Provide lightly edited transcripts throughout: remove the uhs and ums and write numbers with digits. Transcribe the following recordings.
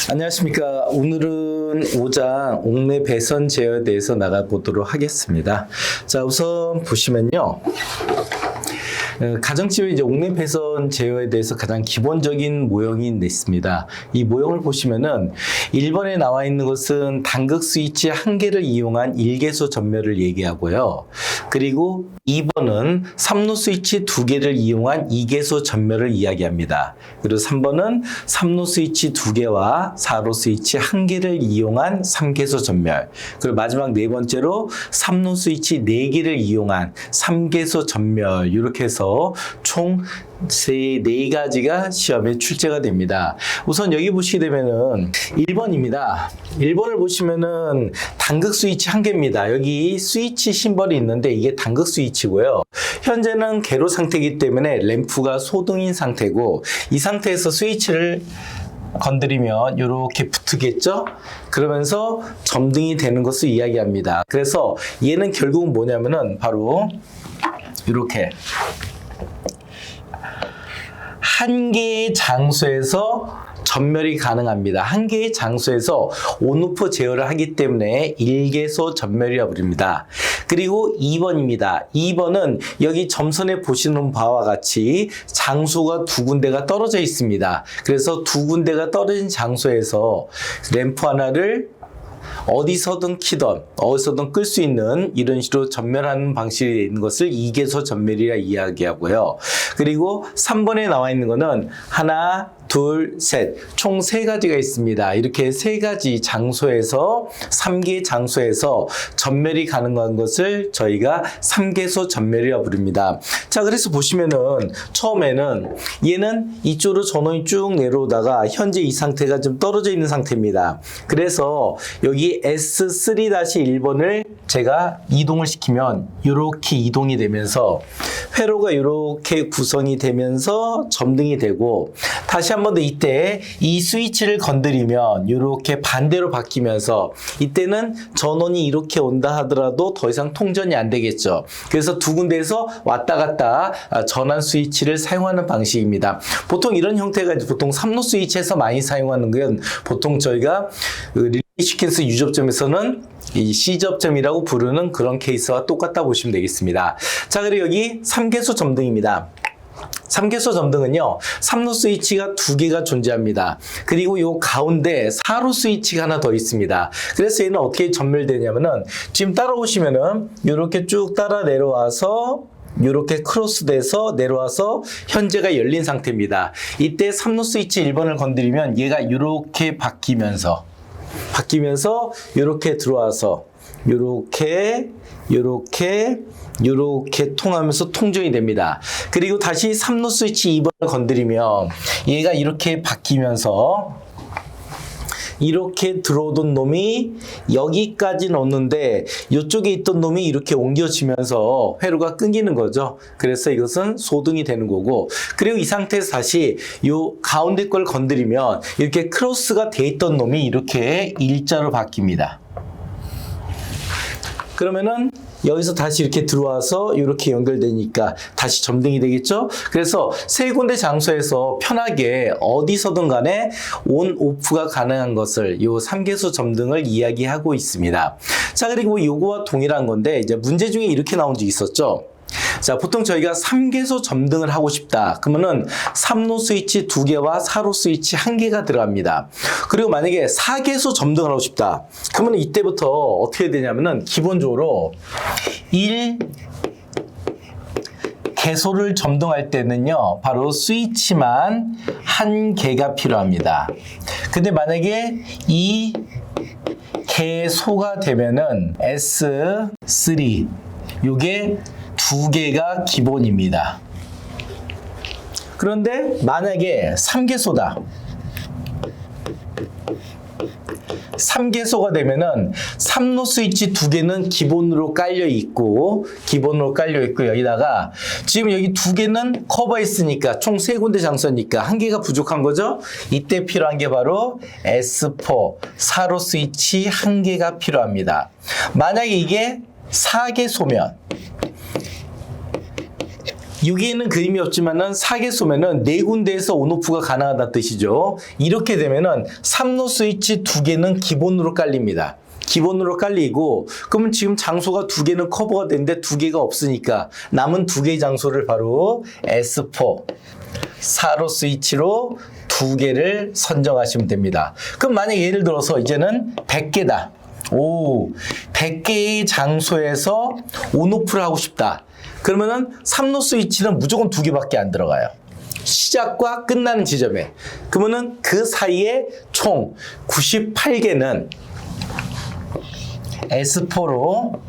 안녕하십니까. 오늘은 5장 옥내 배선 제어에 대해서 나가보도록 하겠습니다. 자, 우선 보시면요. 가정집의 이제 옥내 배선 제어에 대해서 가장 기본적인 모형이 있습니다. 이 모형을 보시면은 1번에 나와 있는 것은 단극 스위치 한 개를 이용한 1개소 전멸을 얘기하고요. 그리고 2번은 3루 스위치 2개를 이용한 2개소 전멸을 이야기합니다. 그리고 3번은 3루 스위치 2개와 4루 스위치 1개를 이용한 3개소 전멸. 그리고 마지막 네 번째로 3루 스위치 4개를 이용한 3개소 전멸. 이렇게 해서 총 네 가지가 시험에 출제가 됩니다. 우선 여기 보시게 되면은 1번입니다. 1번을 보시면은 단극 스위치 한 개입니다. 여기 스위치 심벌이 있는데 이게 단극 스위치고요. 현재는 개로 상태이기 때문에 램프가 소등인 상태고 이 상태에서 스위치를 건드리면 이렇게 붙겠죠? 그러면서 점등이 되는 것을 이야기합니다. 그래서 얘는 결국은 뭐냐면은 바로 이렇게 한 개의 장소에서 전멸이 가능합니다. 한 개의 장소에서 온오프 제어를 하기 때문에 1개소 전멸이라고 부릅니다. 그리고 2번입니다. 2번은 여기 점선에 보시는 바와 같이 장소가 두 군데가 떨어져 있습니다. 그래서 두 군데가 떨어진 장소에서 램프 하나를 어디서든 키던 어디서든 끌 수 있는 이런 식으로 전멸하는 방식이 있는 것을 2개소 전멸이라 이야기하고요. 그리고 3번에 나와 있는 거는 하나, 둘, 셋, 총 3가지가 있습니다. 이렇게 3가지 장소에서 3개의 장소에서 전멸이 가능한 것을 저희가 3개소 전멸이라고 부릅니다. 자, 그래서 보시면은 처음에는 얘는 이쪽으로 전원이 쭉 내려오다가 현재 이 상태가 좀 떨어져 있는 상태입니다. 그래서 여기 S3-1번을 제가 이동을 시키면 이렇게 이동이 되면서 회로가 이렇게 구성이 되면서 점등이 되고 다시 한 번 더 이때 이 스위치를 건드리면 이렇게 반대로 바뀌면서 이때는 전원이 이렇게 온다 하더라도 더 이상 통전이 안 되겠죠. 그래서 두 군데에서 왔다 갔다 전환 스위치를 사용하는 방식입니다. 보통 이런 형태가 보통 3루 스위치에서 많이 사용하는 건 보통 저희가 릴레이 시퀀스 유접점에서는 이 C접점이라고 부르는 그런 케이스와 똑같다 보시면 되겠습니다. 자, 그리고 여기 3개소 점등입니다. 3개소 점등은요, 3루 스위치가 2개가 존재합니다. 그리고 요 가운데 4루 스위치가 하나 더 있습니다. 그래서 얘는 어떻게 전멸되냐면은, 지금 따라오시면은, 요렇게 쭉 따라 내려와서, 이렇게 크로스돼서 내려와서 현재가 열린 상태입니다. 이때 3루 스위치 1번을 건드리면 얘가 이렇게 바뀌면서 이렇게 들어와서 이렇게 통하면서 통전이 됩니다. 그리고 다시 3루 스위치 2번을 건드리면 얘가 이렇게 바뀌면서 이렇게 들어오던 놈이 여기까지는 오는데 이쪽에 있던 놈이 이렇게 옮겨지면서 회로가 끊기는 거죠. 그래서 이것은 소등이 되는 거고, 그리고 이 상태에서 다시 이 가운데 걸 건드리면 이렇게 크로스가 돼 있던 놈이 이렇게 일자로 바뀝니다. 그러면은 여기서 다시 이렇게 들어와서 이렇게 연결되니까 다시 점등이 되겠죠? 그래서 세 군데 장소에서 편하게 어디서든 간에 온, 오프가 가능한 것을 요 3개소 점등을 이야기하고 있습니다. 자, 그리고 요거와 동일한 건데 이제 문제 중에 이렇게 나온 적이 있었죠. 자, 보통 저희가 3개소 점등을 하고 싶다. 그러면은 3루 스위치 2개와 4루 스위치 1개가 들어갑니다. 그리고 만약에 4개소 점등을 하고 싶다. 그러면 이때부터 어떻게 해야 되냐면은 기본적으로 1개소를 점등할 때는요, 바로 스위치만 1개가 필요합니다. 근데 만약에 이 개소가 되면은 S3 요게 2개가 기본입니다. 그런데 만약에 3개소다. 3개소가 되면은 3루 스위치 2개는 기본으로 깔려 있고 여기다가 지금 여기 2개는 커버했으니까 총 3군데 장소니까 1개가 부족한 거죠. 이때 필요한 게 바로 S4 4루 스위치 1개가 필요합니다. 만약에 이게 4개소면 여기에는 그림이 없지만은 사계수면은 네 군데에서 온오프가 가능하다는 뜻이죠. 이렇게 되면은 3로 스위치 두 개는 기본으로 깔립니다. 기본으로 깔리고, 그러면 지금 장소가 두 개는 커버가 되는데 두 개가 없으니까 남은 두 개의 장소를 바로 S4 4로 스위치로 두 개를 선정하시면 됩니다. 그럼 만약 예를 들어서 이제는 100개다. 100개의 장소에서 온오프를 하고 싶다. 그러면은 3로 스위치는 무조건 두 개밖에 안 들어가요. 시작과 끝나는 지점에. 그러면은 그 사이에 총 98개는 S4로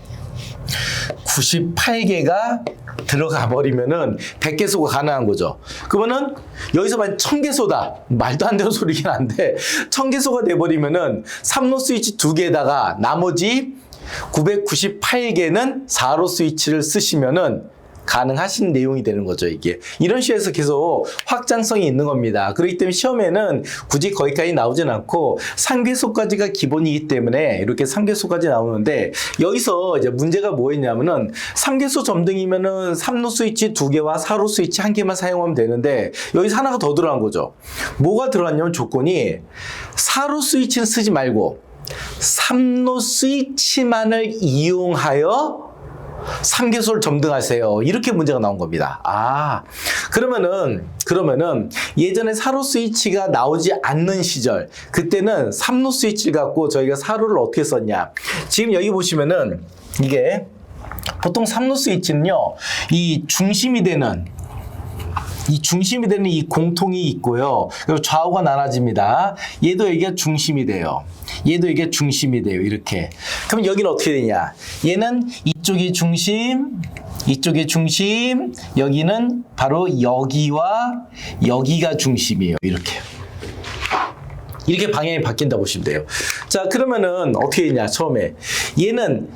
98개가 들어가 버리면은 100개소가 가능한 거죠. 그러면은 여기서 만약 1000개소다. 말도 안 되는 소리긴 한데 1000개소가 돼버리면은 3로 스위치 두 개에다가 나머지 998개는 4로 스위치를 쓰시면은 가능하신 내용이 되는 거죠, 이게. 이런 식으로 계속 확장성이 있는 겁니다. 그렇기 때문에 시험에는 굳이 거기까지 나오진 않고 3개소까지가 기본이기 때문에 이렇게 3개소까지 나오는데, 여기서 이제 문제가 뭐였냐면은 3개소 점등이면은 3로 스위치 2개와 4로 스위치 1개만 사용하면 되는데 여기서 하나가 더 들어간 거죠. 뭐가 들어갔냐면 조건이 4로 스위치는 쓰지 말고 3로 스위치만을 이용하여 3개소를 점등하세요. 이렇게 문제가 나온 겁니다. 그러면은 예전에 4로 스위치가 나오지 않는 시절, 그때는 3로 스위치를 갖고 저희가 4로를 어떻게 썼냐. 지금 여기 보시면은 이게 보통 3로 스위치는요, 이 중심이 되는 이 공통이 있고요. 그리고 좌우가 나눠집니다. 얘도 여기가 중심이 돼요. 얘도 이게 중심이 돼요. 이렇게. 그럼 여기는 어떻게 되냐? 얘는 이쪽이 중심, 이쪽이 중심, 여기는 바로 여기와 여기가 중심이에요. 이렇게 방향이 바뀐다 보시면 돼요. 자, 그러면은 어떻게 되냐? 처음에 얘는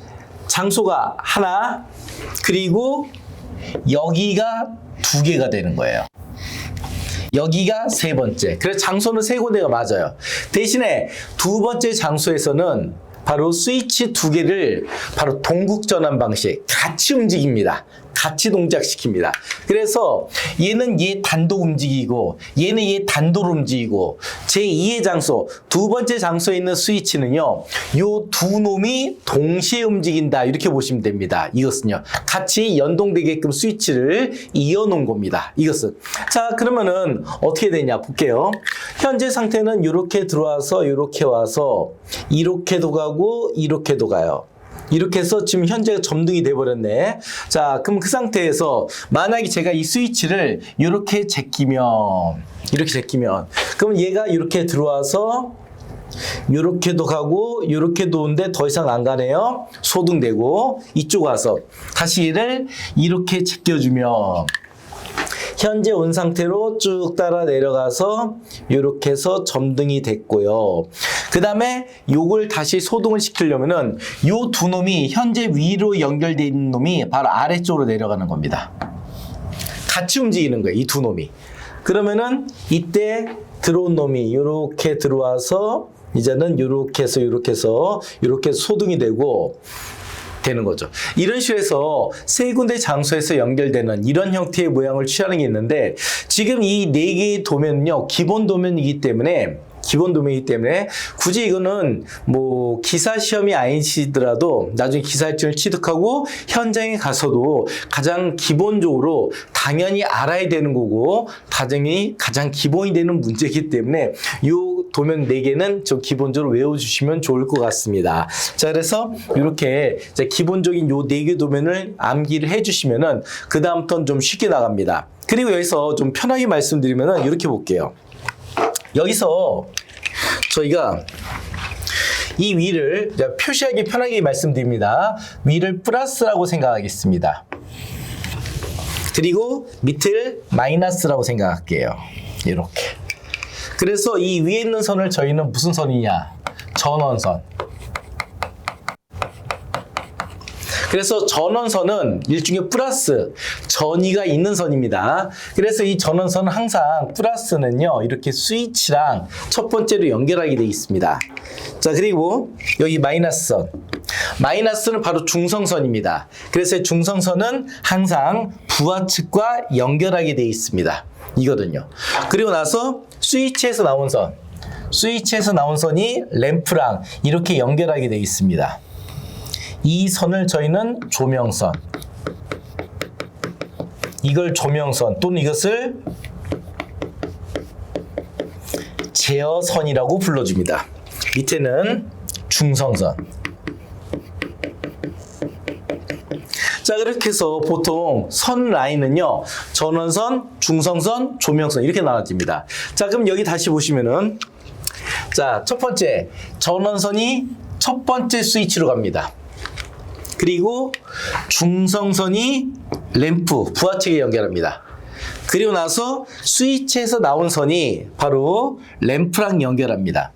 장소가 하나, 그리고 여기가 두 개가 되는 거예요. 여기가 세 번째. 그래서 장소는 세 군데가 맞아요. 대신에 두 번째 장소에서는 바로 스위치 두 개를 바로 동국전환 방식 같이 움직입니다. 같이 동작시킵니다. 그래서 얘는 얘 단독 움직이고 얘는 얘 단독 움직이고, 제2의 장소, 두 번째 장소에 있는 스위치는요, 요 두 놈이 동시에 움직인다. 이렇게 보시면 됩니다. 이것은요, 같이 연동되게끔 스위치를 이어놓은 겁니다. 이것은. 자, 그러면은 어떻게 되냐 볼게요. 현재 상태는 이렇게 들어와서 이렇게 와서 이렇게도 가고 이렇게도 가요. 이렇게 해서 지금 현재가 점등이 돼버렸네. 자, 그럼 그 상태에서 만약에 제가 이 스위치를 이렇게 제끼면, 그러면 얘가 이렇게 들어와서 이렇게도 가고 이렇게도 오는데 더 이상 안 가네요. 소등되고, 이쪽 와서 다시 얘를 이렇게 제껴주면 현재 온 상태로 쭉 따라 내려가서 이렇게 해서 점등이 됐고요. 그 다음에 요걸 다시 소등을 시키려면은 요 두 놈이 현재 위로 연결되어 있는 놈이 바로 아래쪽으로 내려가는 겁니다. 같이 움직이는 거예요, 이 두 놈이. 그러면은 이때 들어온 놈이 이렇게 들어와서 이제는 이렇게 해서 이렇게 소등이 되는 거죠. 이런 식으로 해서 세 군데 장소에서 연결되는 이런 형태의 모양을 취하는 게 있는데, 지금 이 네 개의 도면은요, 기본 도면이기 때문에 굳이 이거는 뭐 기사 시험이 아니시더라도 나중에 기사일증을 취득하고 현장에 가서도 가장 기본적으로 당연히 알아야 되는 거고, 당연히 가장 기본이 되는 문제이기 때문에 요 도면 4개는 좀 기본적으로 외워주시면 좋을 것 같습니다. 자, 그래서 이렇게 기본적인 요 4개 도면을 암기를 해주시면은 그 다음부터는 좀 쉽게 나갑니다. 그리고 여기서 좀 편하게 말씀드리면은 이렇게 볼게요. 여기서 저희가 이 위를 표시하기 편하게 말씀드립니다. 위를 플러스라고 생각하겠습니다. 그리고 밑을 마이너스라고 생각할게요. 이렇게. 그래서 이 위에 있는 선을 저희는 무슨 선이냐? 전원선. 그래서 전원선은 일종의 플러스, 전이가 있는 선입니다. 그래서 이 전원선은 항상 플러스는요, 이렇게 스위치랑 첫 번째로 연결하게 되어 있습니다. 자, 그리고 여기 마이너스 선. 마이너스는 바로 중성선입니다. 그래서 중성선은 항상 부하측과 연결하게 되어 있습니다. 이거든요. 그리고 나서 스위치에서 나온 선이 램프랑 이렇게 연결하게 되어 있습니다. 이 선을 저희는 조명선, 이걸 조명선 또는 이것을 제어선이라고 불러줍니다. 밑에는 중성선. 자, 그렇게 해서 보통 선 라인은요, 전원선, 중성선, 조명선 이렇게 나눠집니다. 자, 그럼 여기 다시 보시면은, 자, 첫 번째 전원선이 첫 번째 스위치로 갑니다. 그리고 중성선이 램프, 부하측에 연결합니다. 그리고 나서 스위치에서 나온 선이 바로 램프랑 연결합니다.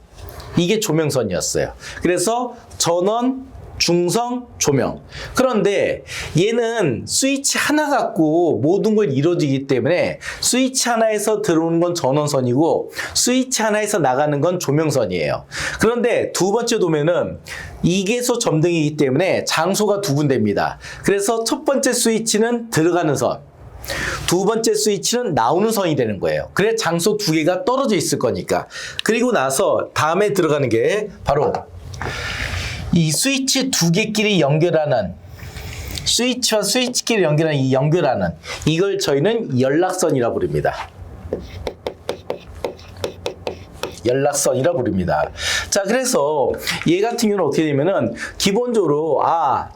이게 조명선이었어요. 그래서 전원, 중성, 조명. 그런데 얘는 스위치 하나 갖고 모든 걸 이루어지기 때문에 스위치 하나에서 들어오는 건 전원선이고 스위치 하나에서 나가는 건 조명선이에요. 그런데 두 번째 도면은 2개소 점등이기 때문에 장소가 두 군데입니다. 그래서 첫 번째 스위치는 들어가는 선, 두 번째 스위치는 나오는 선이 되는 거예요. 그래 장소 두 개가 떨어져 있을 거니까. 그리고 나서 다음에 들어가는 게 바로 이 스위치 두 개끼리 연결하는, 스위치와 스위치끼리 연결하는 이 연결하는, 이걸 저희는 연락선이라고 부릅니다. 연락선이라고 부릅니다. 자, 그래서 얘 같은 경우는 어떻게 되면은 기본적으로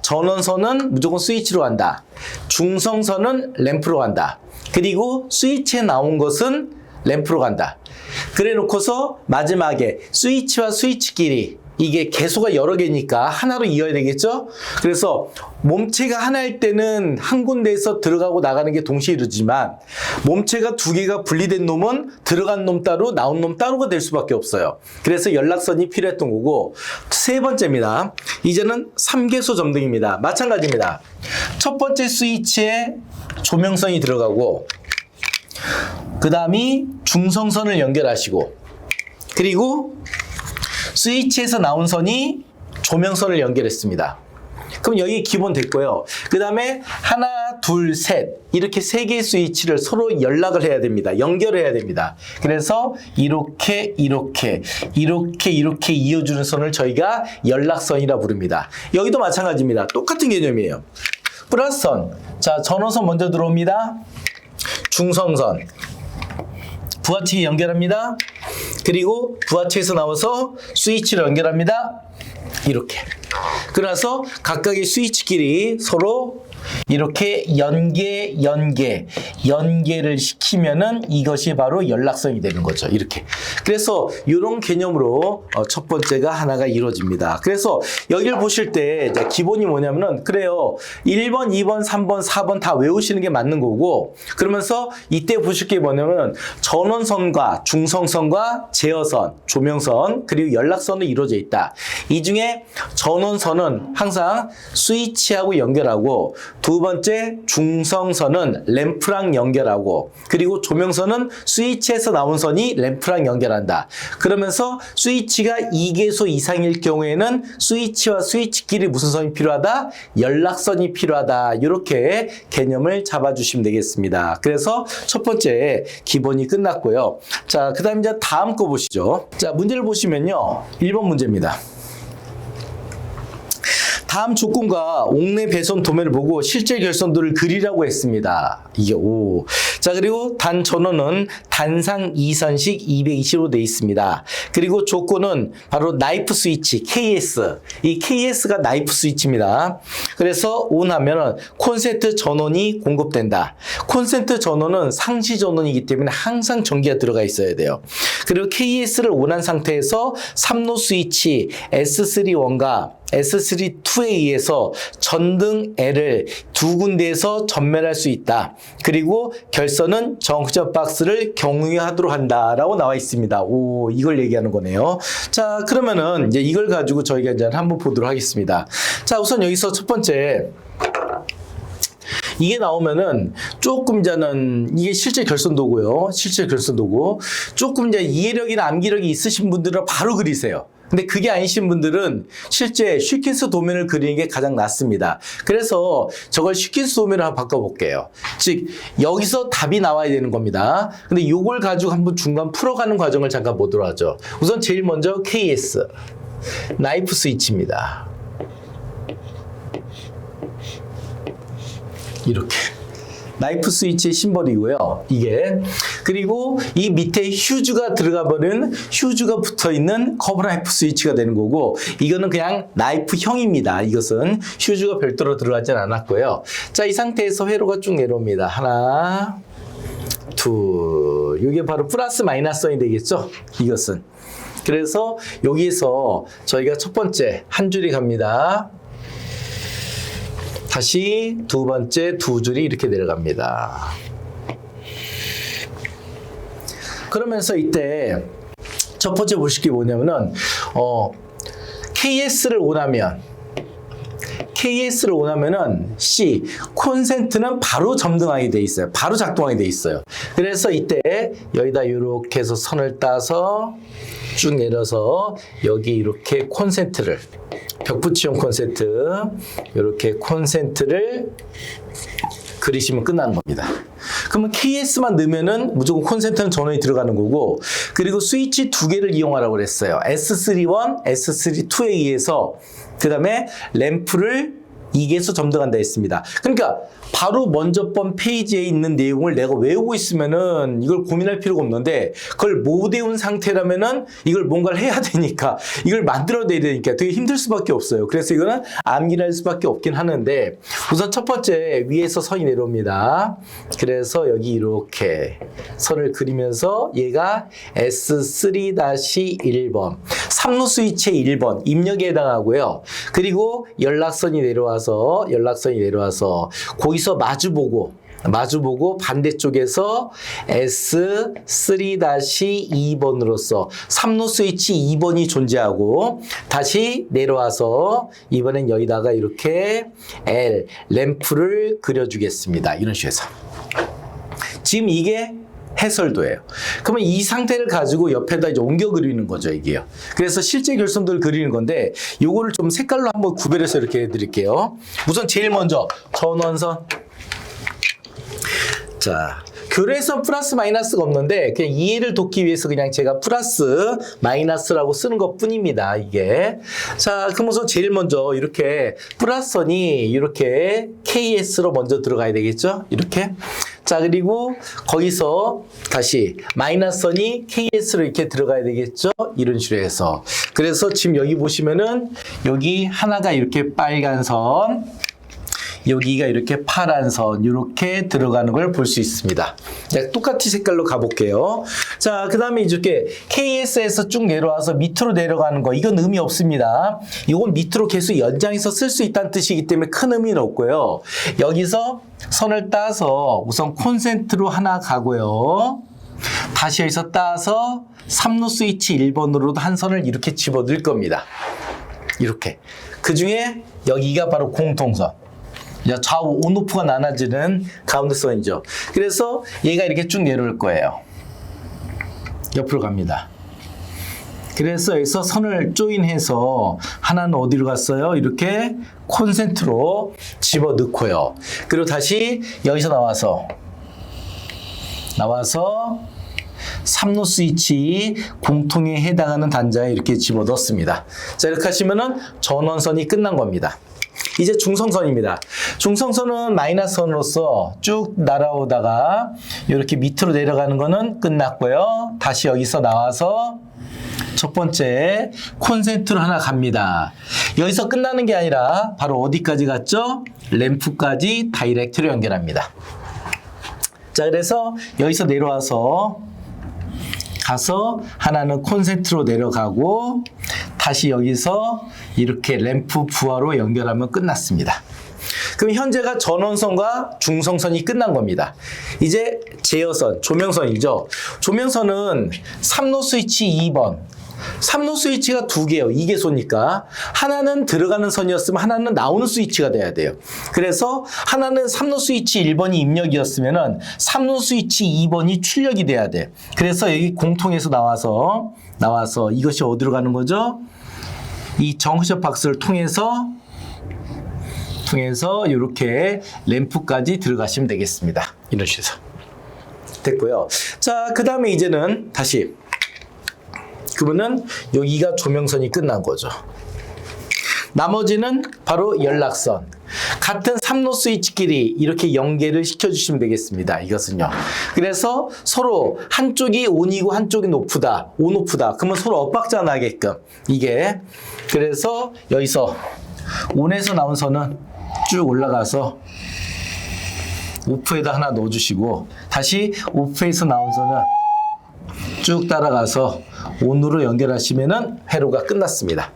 전원선은 무조건 스위치로 간다. 중성선은 램프로 간다. 그리고 스위치에 나온 것은 램프로 간다. 그래 놓고서 마지막에 스위치와 스위치끼리 이게 개소가 여러 개니까 하나로 이어야 되겠죠? 그래서 몸체가 하나일 때는 한 군데에서 들어가고 나가는 게 동시에 이루어지지만 몸체가 두 개가 분리된 놈은 들어간 놈 따로 나온 놈 따로가 될 수밖에 없어요. 그래서 연락선이 필요했던 거고, 세 번째입니다. 이제는 3개소 점등입니다. 마찬가지입니다. 첫 번째 스위치에 조명선이 들어가고 그 다음이 중성선을 연결하시고 그리고 스위치에서 나온 선이 조명선을 연결했습니다. 그럼 여기 기본 됐고요. 그 다음에 하나, 둘, 셋 이렇게 세 개의 스위치를 서로 연락을 해야 됩니다. 연결해야 됩니다. 그래서 이렇게 이어주는 선을 저희가 연락선이라 부릅니다. 여기도 마찬가지입니다. 똑같은 개념이에요. 플러스선, 자, 전원선 먼저 들어옵니다. 중성선, 부하측에 연결합니다. 그리고 부하측에서 나와서 스위치를 연결합니다. 이렇게. 그래서 각각의 스위치끼리 서로 이렇게 연계를 시키면은 이것이 바로 연락선이 되는 거죠. 이렇게. 그래서 이런 개념으로 첫 번째가 하나가 이루어집니다. 그래서 여기를 보실 때 이제 기본이 뭐냐면은 그래요. 1번, 2번, 3번, 4번 다 외우시는 게 맞는 거고, 그러면서 이때 보실 게 뭐냐면은 전원선과 중성선과 제어선, 조명선, 그리고 연락선으로 이루어져 있다. 이 중에 전원선은 항상 스위치하고 연결하고, 두 번째 중성선은 램프랑 연결하고, 그리고 조명선은 스위치에서 나온 선이 램프랑 연결한다. 그러면서 스위치가 2개소 이상일 경우에는 스위치와 스위치끼리 무슨 선이 필요하다? 연락선이 필요하다. 이렇게 개념을 잡아주시면 되겠습니다. 그래서 첫 번째 기본이 끝났고요. 자, 그 다음 이제 다음 거 보시죠. 자, 문제를 보시면요. 1번 문제입니다. 다음 조건과 옥내 배선 도면을 보고 실제 결선도를 그리라고 했습니다. 이게 오. 자, 그리고 단 전원은 단상 2선식 220으로 되어 있습니다. 그리고 조건은 바로 나이프 스위치 KS. 이 KS가 나이프 스위치입니다. 그래서 온 하면은 콘센트 전원이 공급된다. 콘센트 전원은 상시 전원이기 때문에 항상 전기가 들어가 있어야 돼요. 그리고 KS를 온한 상태에서 3로 스위치 S31과 S32에 의해서 전등 L을 두 군데에서 전멸할 수 있다. 그리고 결선은 정점 박스를 경유하도록 한다라고 나와 있습니다. 오, 이걸 얘기하는 거네요. 자, 그러면은 이제 이걸 가지고 저희가 이제 한번 보도록 하겠습니다. 자, 우선 여기서 첫 번째 이게 나오면은 조금 저는 이게 실제 결선도고요. 실제 결선도고 조금 이제 이해력이나 암기력이 있으신 분들은 바로 그리세요. 근데 그게 아니신 분들은 실제 슈킨스 도면을 그리는 게 가장 낫습니다. 그래서 저걸 슈킨스 도면으로 한번 바꿔볼게요. 즉 여기서 답이 나와야 되는 겁니다. 근데 이걸 가지고 한번 중간 풀어가는 과정을 잠깐 보도록 하죠. 우선 제일 먼저 KS 나이프 스위치입니다. 이렇게 나이프 스위치의 심벌이고요. 이게 그리고 이 밑에 휴즈가 들어가 버린 휴즈가 붙어 있는 커브 나이프 스위치가 되는 거고 이거는 그냥 나이프형입니다. 이것은 휴즈가 별도로 들어가진 않았고요. 자, 이 상태에서 회로가 쭉 내려옵니다. 하나, 둘. 이게 바로 플러스 마이너스선이 되겠죠? 이것은. 그래서 여기에서 저희가 첫 번째 한 줄이 갑니다. 다시 두 번째 두 줄이 이렇게 내려갑니다. 그러면서 이때 첫 번째 보실 게 뭐냐면은 KS를 원하면은 C 콘센트는 바로 점등하게 돼 있어요. 바로 작동하게 돼 있어요. 그래서 이때 여기다 이렇게 해서 선을 따서 쭉 내려서 여기 이렇게 콘센트를 벽붙이형 콘센트 이렇게 콘센트를 그리시면 끝나는 겁니다. 그러면 KS만 넣으면은 무조건 콘센트는 전원이 들어가는 거고 그리고 스위치 두 개를 이용하라고 그랬어요. S31, S32에 의해서 그 다음에 램프를 2개에서 점등한다 했습니다. 그러니까 바로 먼저 번 페이지에 있는 내용을 내가 외우고 있으면은 이걸 고민할 필요가 없는데 그걸 못 외운 상태라면은 이걸 뭔가를 해야 되니까 이걸 만들어내야 되니까 되게 힘들 수밖에 없어요. 그래서 이거는 암기를 할 수밖에 없긴 하는데 우선 첫 번째 위에서 선이 내려옵니다. 그래서 여기 이렇게 선을 그리면서 얘가 S3-1번 3루 스위치의 1번 입력에 해당하고요. 그리고 연락선이 내려와서 거기서 마주보고 반대쪽에서 S3-2번으로서 3루 스위치 2번이 존재하고 다시 내려와서 이번엔 여기다가 이렇게 L 램프를 그려주겠습니다. 이런 식으로 해서 지금 이게 해설도예요. 그러면 이 상태를 가지고 옆에다 이제 옮겨 그리는 거죠, 이게요. 그래서 실제 결선도를 그리는 건데, 요거를 좀 색깔로 한번 구별해서 이렇게 해드릴게요. 우선 제일 먼저 전원선. 자, 교례선 플러스 마이너스가 없는데 그냥 이해를 돕기 위해서 그냥 제가 플러스 마이너스라고 쓰는 것 뿐입니다. 이게. 자, 그럼 우선 제일 먼저 이렇게 플러스선이 이렇게 KS로 먼저 들어가야 되겠죠? 이렇게. 자, 그리고 거기서 다시 마이너스선이 KS로 이렇게 들어가야 되겠죠? 이런 식으로 해서. 그래서 지금 여기 보시면은 여기 하나가 이렇게 빨간 선, 여기가 이렇게 파란 선 이렇게 들어가는 걸 볼 수 있습니다. 자, 똑같이 색깔로 가볼게요. 자, 그 다음에 이렇게 KS에서 쭉 내려와서 밑으로 내려가는 거 이건 의미 없습니다. 이건 밑으로 계속 연장해서 쓸 수 있다는 뜻이기 때문에 큰 의미는 없고요. 여기서 선을 따서 우선 콘센트로 하나 가고요. 다시 여기서 따서 3루 스위치 1번으로도 한 선을 이렇게 집어 넣을 겁니다. 이렇게. 그 중에 여기가 바로 공통선. 좌우 온오프가 나눠지는 가운데 선이죠. 그래서 얘가 이렇게 쭉 내려올 거예요. 옆으로 갑니다. 그래서 여기서 선을 조인해서 하나는 어디로 갔어요? 이렇게 콘센트로 집어 넣고요. 그리고 다시 여기서 나와서 3루 스위치 공통에 해당하는 단자에 이렇게 집어 넣습니다. 자, 이렇게 하시면은 전원선이 끝난 겁니다. 이제 중성선입니다. 중성선은 마이너스 선으로서 쭉 날아오다가 이렇게 밑으로 내려가는 거는 끝났고요. 다시 여기서 나와서 첫 번째 콘센트로 하나 갑니다. 여기서 끝나는 게 아니라 바로 어디까지 갔죠? 램프까지 다이렉트로 연결합니다. 자, 그래서 여기서 내려와서 가서 하나는 콘센트로 내려가고 다시 여기서 이렇게 램프 부하로 연결하면 끝났습니다. 그럼 현재가 전원선과 중성선이 끝난 겁니다. 이제 제어선, 조명선이죠. 조명선은 3루 스위치 2번, 3로 스위치가 두 개예요. 2개소니까. 하나는 들어가는 선이었으면 하나는 나오는 스위치가 돼야 돼요. 그래서 하나는 3로 스위치 1번이 입력이었으면은 3로 스위치 2번이 출력이 돼야 돼. 그래서 여기 공통에서 나와서 이것이 어디로 가는 거죠? 이 정크션 박스를 통해서 이렇게 램프까지 들어가시면 되겠습니다. 이런 식으로. 됐고요. 자, 그 다음에 이제는 다시 그러면은 여기가 조명선이 끝난 거죠. 나머지는 바로 연락선. 같은 3로 스위치끼리 이렇게 연계를 시켜주시면 되겠습니다. 이것은요. 그래서 서로 한쪽이 온이고 한쪽이 오프다. 온오프다. 그러면 서로 엇박자 나게끔. 이게. 그래서 여기서 온에서 나온 선은 쭉 올라가서 오프에다 하나 넣어주시고 다시 오프에서 나온 선은 쭉 따라가서 온으로 연결하시면은 회로가 끝났습니다.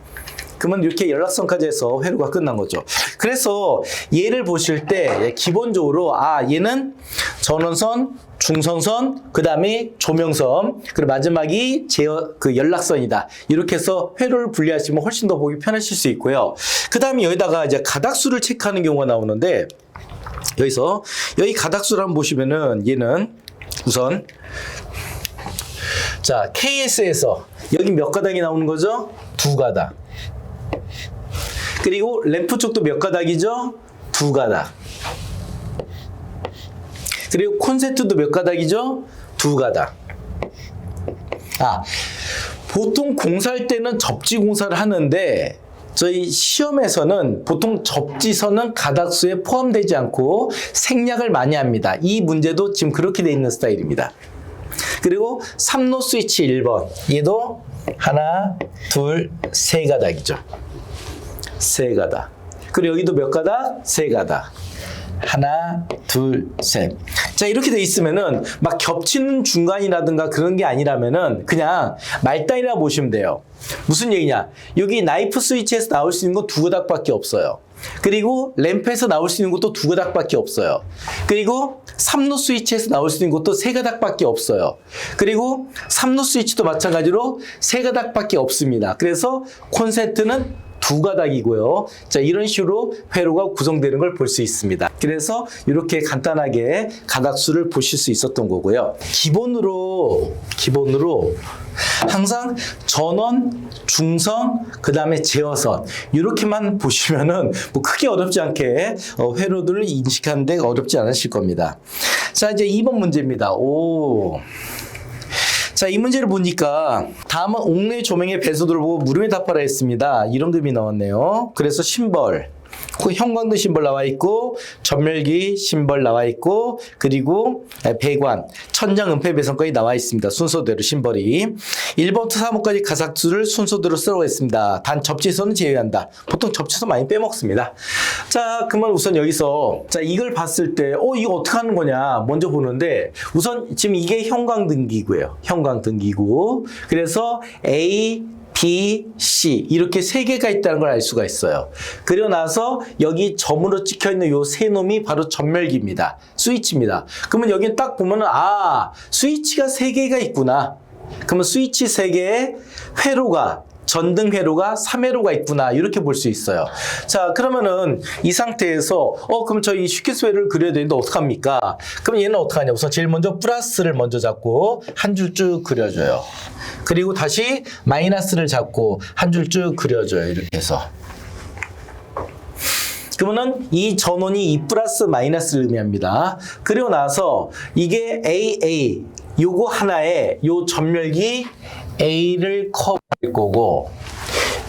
그러면 이렇게 연락선까지 해서 회로가 끝난 거죠. 그래서 얘를 보실 때 기본적으로 얘는 전원선, 중성선, 그 다음에 조명선, 그리고 마지막이 연락선이다. 이렇게 해서 회로를 분리하시면 훨씬 더 보기 편하실 수 있고요. 그 다음에 여기다가 이제 가닥수를 체크하는 경우가 나오는데 여기 가닥수를 한번 보시면은 얘는 우선 자, KS에서 여기 몇 가닥이 나오는 거죠? 2가닥. 그리고 램프 쪽도 몇 가닥이죠? 2가닥. 그리고 콘센트도 몇 가닥이죠? 2가닥. 보통 공사할 때는 접지 공사를 하는데 저희 시험에서는 보통 접지선은 가닥수에 포함되지 않고 생략을 많이 합니다. 이 문제도 지금 그렇게 돼 있는 스타일입니다. 그리고 3로 스위치 1번. 얘도 하나, 둘, 세 가닥이죠. 세 가닥. 그리고 여기도 몇 가닥? 세 가닥. 하나, 둘, 셋. 자, 이렇게 돼 있으면은 막 겹치는 중간이라든가 그런 게 아니라면은 그냥 말단이라 보시면 돼요. 무슨 얘기냐? 여기 나이프 스위치에서 나올 수 있는 건 2가닥밖에 없어요. 그리고 램프에서 나올 수 있는 것도 2가닥밖에 없어요. 그리고 3로 스위치에서 나올 수 있는 것도 3가닥밖에 없어요. 그리고 3로 스위치도 마찬가지로 3가닥밖에 없습니다. 그래서 콘센트는 2가닥이고요. 자, 이런 식으로 회로가 구성되는 걸 볼 수 있습니다. 그래서 이렇게 간단하게 가닥수를 보실 수 있었던 거고요. 기본으로 항상 전원, 중선, 그 다음에 제어선 이렇게만 보시면은 뭐 크게 어렵지 않게 회로들을 인식하는 데 어렵지 않으실 겁니다. 자, 이제 2번 문제입니다. 자, 이 문제를 보니까 다음은 옥내 조명의 배수도를 보고 물음에 답하라 했습니다. 이런 그림이 나왔네요. 그래서 심벌, 형광등 심벌 나와 있고 전멸기 심벌 나와 있고 그리고 배관, 천장 은폐 배선까지 나와 있습니다. 순서대로 심벌이 1번부터 3번까지 가닥수를 순서대로 쓰라고 했습니다. 단 접지선은 제외한다. 보통 접지선 많이 빼먹습니다. 자, 그러면 우선 여기서 자, 이걸 봤을 때 이거 어떻게 하는 거냐 먼저 보는데 우선 지금 이게 형광등기고요. 형광등기고 그래서 A, B, C 이렇게 세 개가 있다는 걸 알 수가 있어요. 그리고 나서 여기 점으로 찍혀있는 요 세 놈이 바로 전멸기입니다. 스위치입니다. 그러면 여기 딱 보면은 스위치가 세 개가 있구나. 그러면 스위치 세 개에 회로가 전등 회로가 3회로가 있구나 이렇게 볼 수 있어요. 자, 그러면은 이 상태에서 그럼 저희 슈키스 회로를 그려야 되는데 어떡합니까? 그럼 얘는 어떡하냐? 우선 제일 먼저 플러스를 먼저 잡고 한 줄 쭉 그려줘요. 그리고 다시 마이너스를 잡고 한 줄 쭉 그려줘요. 이렇게 해서. 그러면은 이 전원이 이 플러스 마이너스를 의미합니다. 그리고 나서 이게 AA 요거 하나에 요 전멸기 A를 커버할 거고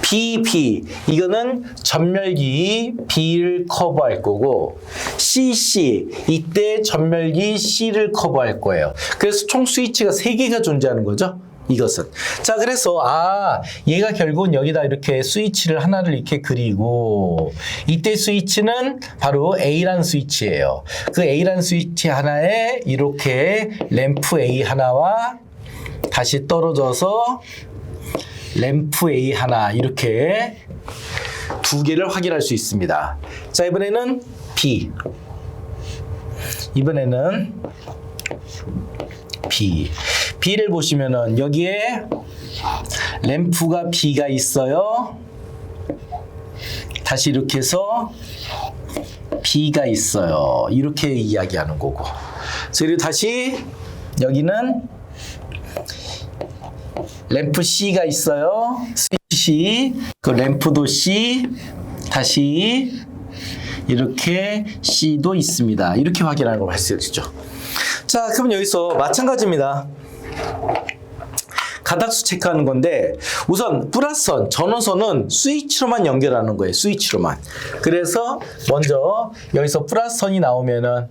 BB 이거는 전멸기 B를 커버할 거고 CC 이때 전멸기 C를 커버할 거예요. 그래서 총 스위치가 3개가 존재하는 거죠. 이것은. 자, 그래서 얘가 결국은 여기다 이렇게 스위치를 하나를 이렇게 그리고 이때 스위치는 바로 A라는 스위치예요. 그 A라는 스위치 하나에 이렇게 램프 A 하나와 다시 떨어져서 램프 A 하나 이렇게 두 개를 확인할 수 있습니다. 자, 이번에는 B. 이번에는 B. B를 보시면은 여기에 램프가 B가 있어요. 다시 이렇게 해서 B가 있어요. 이렇게 이야기하는 거고. 그리고 다시 여기는 램프 C가 있어요. 스위치 C, 그 램프도 C, 다시 이렇게 C도 있습니다. 이렇게 확인하는 걸 할 수 있죠. 자, 그럼 여기서 마찬가지입니다. 가닥수 체크하는 건데 우선 플러스선, 전원선은 스위치로만 연결하는 거예요. 스위치로만. 그래서 먼저 여기서 플러스선이 나오면은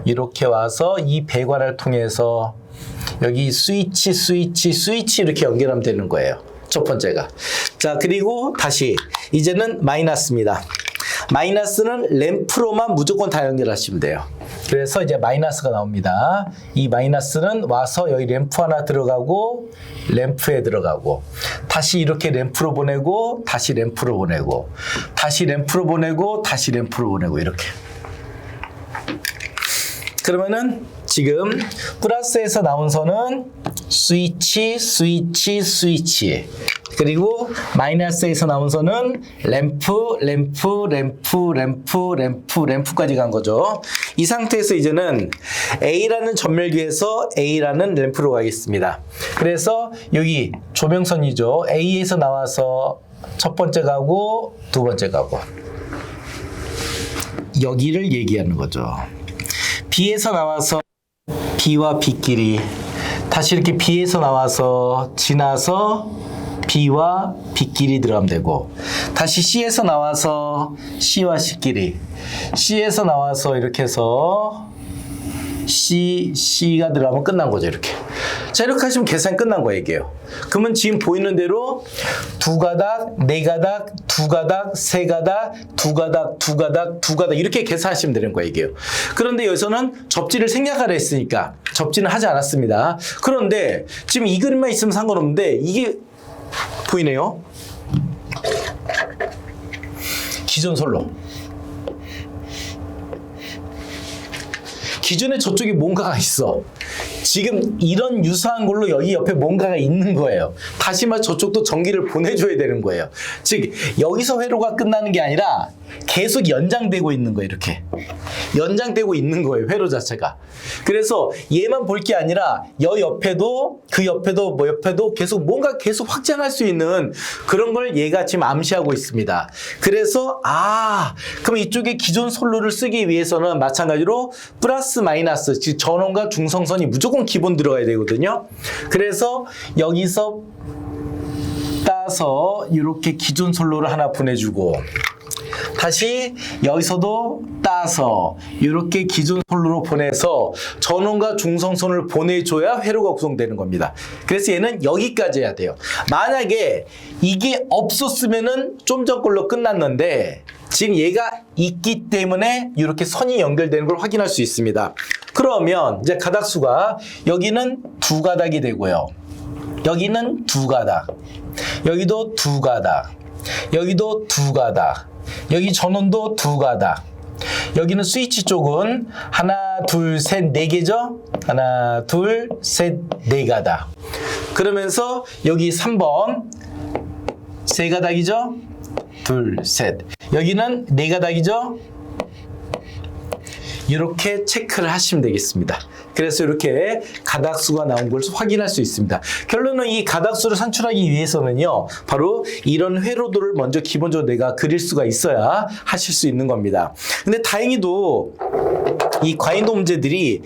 이렇게 와서 이 배관을 통해서 여기 스위치 이렇게 연결하면 되는 거예요. 첫 번째가. 자, 그리고 다시 이제는 마이너스입니다. 마이너스는 램프로만 무조건 다 연결하시면 돼요. 그래서 이제 마이너스가 나옵니다. 이 마이너스는 와서 여기 램프 하나 들어가고 램프에 들어가고 다시 이렇게 램프로 보내고 다시 램프로 보내고 다시 램프로 보내고 다시 램프로 보내고 이렇게. 그러면은 지금 플러스에서 나온 선은 스위치 그리고 마이너스에서 나온 선은 램프까지 간 거죠. 이 상태에서 이제는 A라는 전멸기에서 A라는 램프로 가겠습니다. 그래서 여기 조명선이죠. A에서 나와서 첫 번째 가고 두 번째 가고 여기를 얘기하는 거죠. B에서 나와서 B와 B끼리 다시 이렇게 B에서 나와서 지나서 B와 B끼리 들어가면 되고 다시 C에서 나와서 C와 C끼리 C에서 나와서 이렇게 해서 C가 들어가면 끝난 거죠. 이렇게. 자, 이렇게 하시면 계산이 끝난 거예요. 이게요. 그러면 지금 보이는 대로 두 가닥, 네 가닥, 두 가닥, 세 가닥, 두 가닥, 두 가닥, 두 가닥 이렇게 계산하시면 되는 거예요. 이게요. 그런데 여기서는 접지를 생략하라 했으니까 접지는 하지 않았습니다. 그런데 지금 이 그림만 있으면 상관없는데 이게 보이네요. 기존 선로. 기존에 저쪽에 뭔가가 있어. 지금 이런 유사한 걸로 여기 옆에 뭔가가 있는 거예요. 다시 말해 저쪽도 전기를 보내줘야 되는 거예요. 즉 여기서 회로가 끝나는 게 아니라 계속 연장되고 있는 거예요. 이렇게 연장되고 있는 거예요. 회로 자체가. 그래서 얘만 볼 게 아니라 여 옆에도 그 옆에도 뭐 옆에도 계속 뭔가 계속 확장할 수 있는 그런 걸 얘가 지금 암시하고 있습니다. 그래서 그럼 이쪽에 기존 선로를 쓰기 위해서는 마찬가지로 플러스 마이너스 즉 전원과 중성선이 무조건 기본 들어가야 되거든요. 그래서 여기서 따서 이렇게 기존 선로를 하나 보내주고 다시 여기서도 따서 이렇게 기존 선로로 보내서 전원과 중성선을 보내줘야 회로가 구성되는 겁니다. 그래서 얘는 여기까지 해야 돼요. 만약에 이게 없었으면은 좀 전 걸로 끝났는데 지금 얘가 있기 때문에 이렇게 선이 연결되는 걸 확인할 수 있습니다. 그러면 이제 가닥수가 여기는 두 가닥이 되고요. 여기는 두 가닥, 여기도 두 가닥, 여기도 두 가닥, 여기 전원도 두 가닥, 여기는 스위치 쪽은 하나, 둘, 셋, 네 개죠? 하나, 둘, 셋, 네 가닥. 그러면서 여기 3번 세 가닥이죠? 둘, 셋. 여기는 네 가닥이죠? 이렇게 체크를 하시면 되겠습니다. 그래서 이렇게 가닥수가 나온 걸 확인할 수 있습니다. 결론은 이 가닥수를 산출하기 위해서는요, 바로 이런 회로도를 먼저 기본적으로 내가 그릴 수가 있어야 하실 수 있는 겁니다. 근데 다행히도 이 과인도 문제들이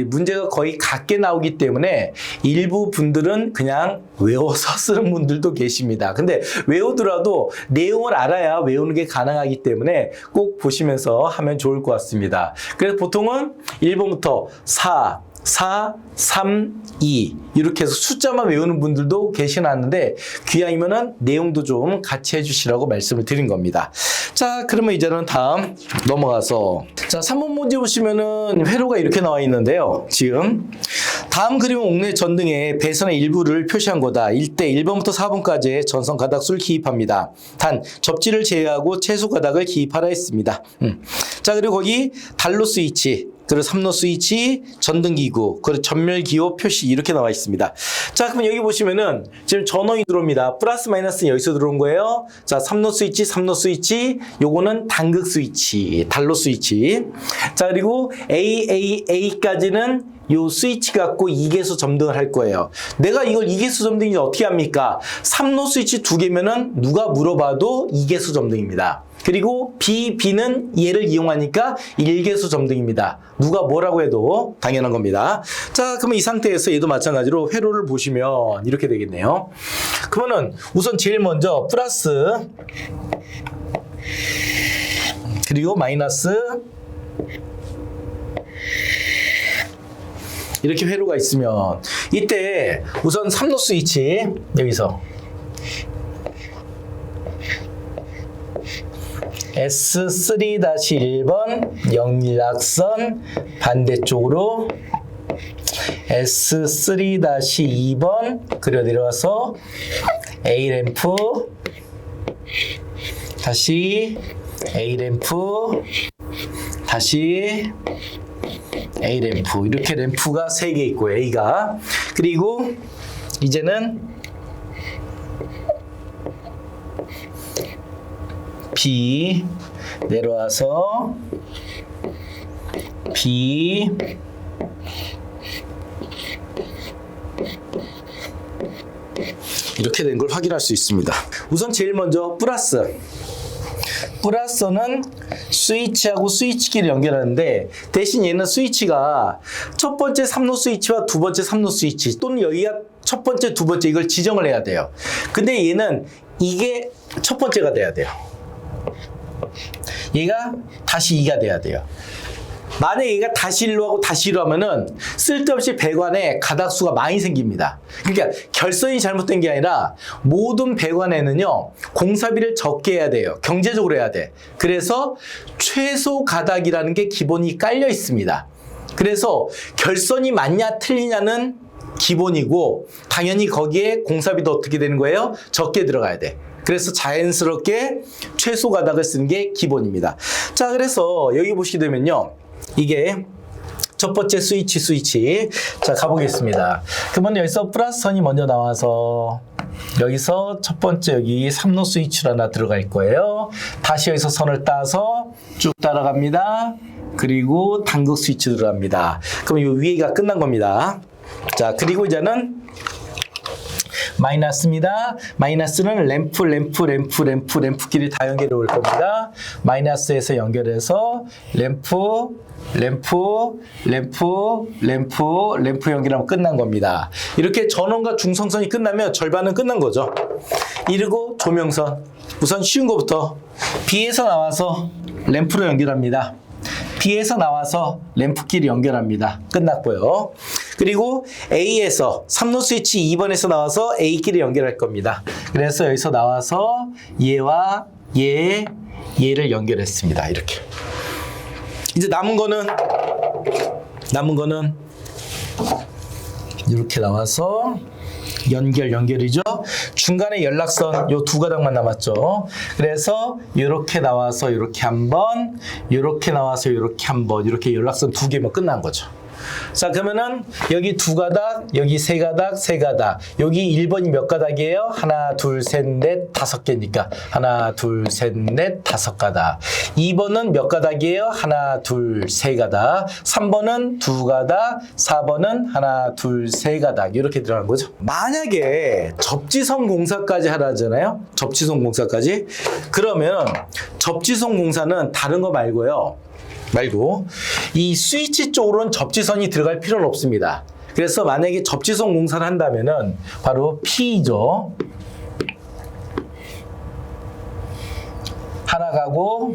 문제가 거의 같게 나오기 때문에 일부 분들은 그냥 외워서 쓰는 분들도 계십니다. 근데 외우더라도 내용을 알아야 외우는 게 가능하기 때문에 꼭 보시면서 하면 좋을 것 같습니다. 그래서 보통은 1번부터 4, 3, 2 이렇게 해서 숫자만 외우는 분들도 계시는데 귀하면은 내용도 좀 같이 해주시라고 말씀을 드린 겁니다. 자, 그러면 이제는 다음 넘어가서 자 3번 문제 보시면은 회로가 이렇게 나와 있는데요. 지금 다음 그림은 옥내 전등의 배선의 일부를 표시한 거다. 일대 1번부터 4번까지의 전선 가닥수를 기입합니다. 단 접지를 제외하고 최소 가닥을 기입하라 했습니다. 자, 그리고 거기 단로 스위치 그리고 3로 스위치, 전등기구, 그리고 전멸기호 표시 이렇게 나와 있습니다. 자, 그러면 여기 보시면은 지금 전원이 들어옵니다. 플러스 마이너스는 여기서 들어온 거예요. 자, 3로 스위치, 3로 스위치, 요거는 단극 스위치, 단로 스위치. 자, 그리고 AAA까지는 요 스위치 갖고 2개수 점등을 할 거예요. 내가 이걸 2개수 점등인지 어떻게 합니까? 3로 스위치 2개면은 누가 물어봐도 2개수 점등입니다. 그리고 B는 얘를 이용하니까 1개수 점등입니다. 누가 뭐라고 해도 당연한 겁니다. 자, 그러면 이 상태에서 얘도 마찬가지로 회로를 보시면 이렇게 되겠네요. 그러면은 우선 제일 먼저 플러스 그리고 마이너스 이렇게 회로가 있으면 이때 우선 3로 스위치 여기서 S3-1번 영락선 반대쪽으로 S3-2번 그려 내려와서 A램프 다시 A램프 다시 A램프 이렇게 램프가 3개 있고 A가 그리고 이제는 B 내려와서 B 이렇게 된 걸 확인할 수 있습니다. 우선 제일 먼저 플러스는 스위치하고 스위치기를 연결하는데 대신 얘는 스위치가 첫 번째 3로 스위치와 두 번째 3로 스위치 또는 여기가 첫 번째, 두 번째 이걸 지정을 해야 돼요. 근데 얘는 이게 첫 번째가 돼야 돼요. 얘가 다시 2가 돼야 돼요. 만약에 얘가 다시 1로 하고 다시 1로 하면은 쓸데없이 배관에 가닥수가 많이 생깁니다. 그러니까 결선이 잘못된 게 아니라 모든 배관에는요 공사비를 적게 해야 돼요. 경제적으로 해야 돼. 그래서 최소 가닥이라는 게 기본이 깔려 있습니다. 그래서 결선이 맞냐 틀리냐는 기본이고 당연히 거기에 공사비도 어떻게 되는 거예요? 적게 들어가야 돼. 그래서 자연스럽게 최소 가닥을 쓰는 게 기본입니다. 자, 그래서 여기 보시게 되면요. 이게 첫 번째 스위치. 자, 가보겠습니다. 그러면 여기서 플러스 선이 먼저 나와서 여기서 첫 번째 여기 3로 스위치로 하나 들어갈 거예요. 다시 여기서 선을 따서 쭉 따라갑니다. 그리고 단극 스위치 들어갑니다. 그럼 이 위에가 끝난 겁니다. 자, 그리고 이제는 마이너스입니다. 마이너스는 램프끼리 다 연결해 올 겁니다. 마이너스에서 연결해서 램프 연결하면 끝난 겁니다. 이렇게 전원과 중성선이 끝나면 절반은 끝난 거죠. 이러고 조명선. 우선 쉬운 거부터 B에서 나와서 램프로 연결합니다. B에서 나와서 램프끼리 연결합니다. 끝났고요. 그리고 A에서 3로 스위치 2번에서 나와서 A끼리 연결할 겁니다. 그래서 여기서 나와서 얘와 얘를 연결했습니다. 이렇게. 이제 남은 거는 이렇게 나와서 연결이죠. 중간에 연락선 요 두 가닥만 남았죠. 그래서 이렇게 나와서 이렇게 한 번, 이렇게 나와서 이렇게 한 번, 이렇게 연락선 두 개면 끝난 거죠. 자, 그러면은 여기 두 가닥, 여기 세 가닥, 여기 1번이 몇 가닥이에요? 하나, 둘, 셋, 넷, 5개니까 하나, 둘, 셋, 넷, 5가닥. 2번은 몇 가닥이에요? 하나, 둘, 세 가닥. 3번은 두 가닥, 4번은 하나, 둘, 세 가닥. 이렇게 들어가는 거죠. 만약에 접지선 공사까지 하라잖아요. 접지선 공사까지. 그러면 접지선 공사는 다른 거 말고 이 스위치 쪽으로는 접지선이 들어갈 필요는 없습니다. 그래서 만약에 접지선 공사를 한다면은 바로 P죠. 하나 가고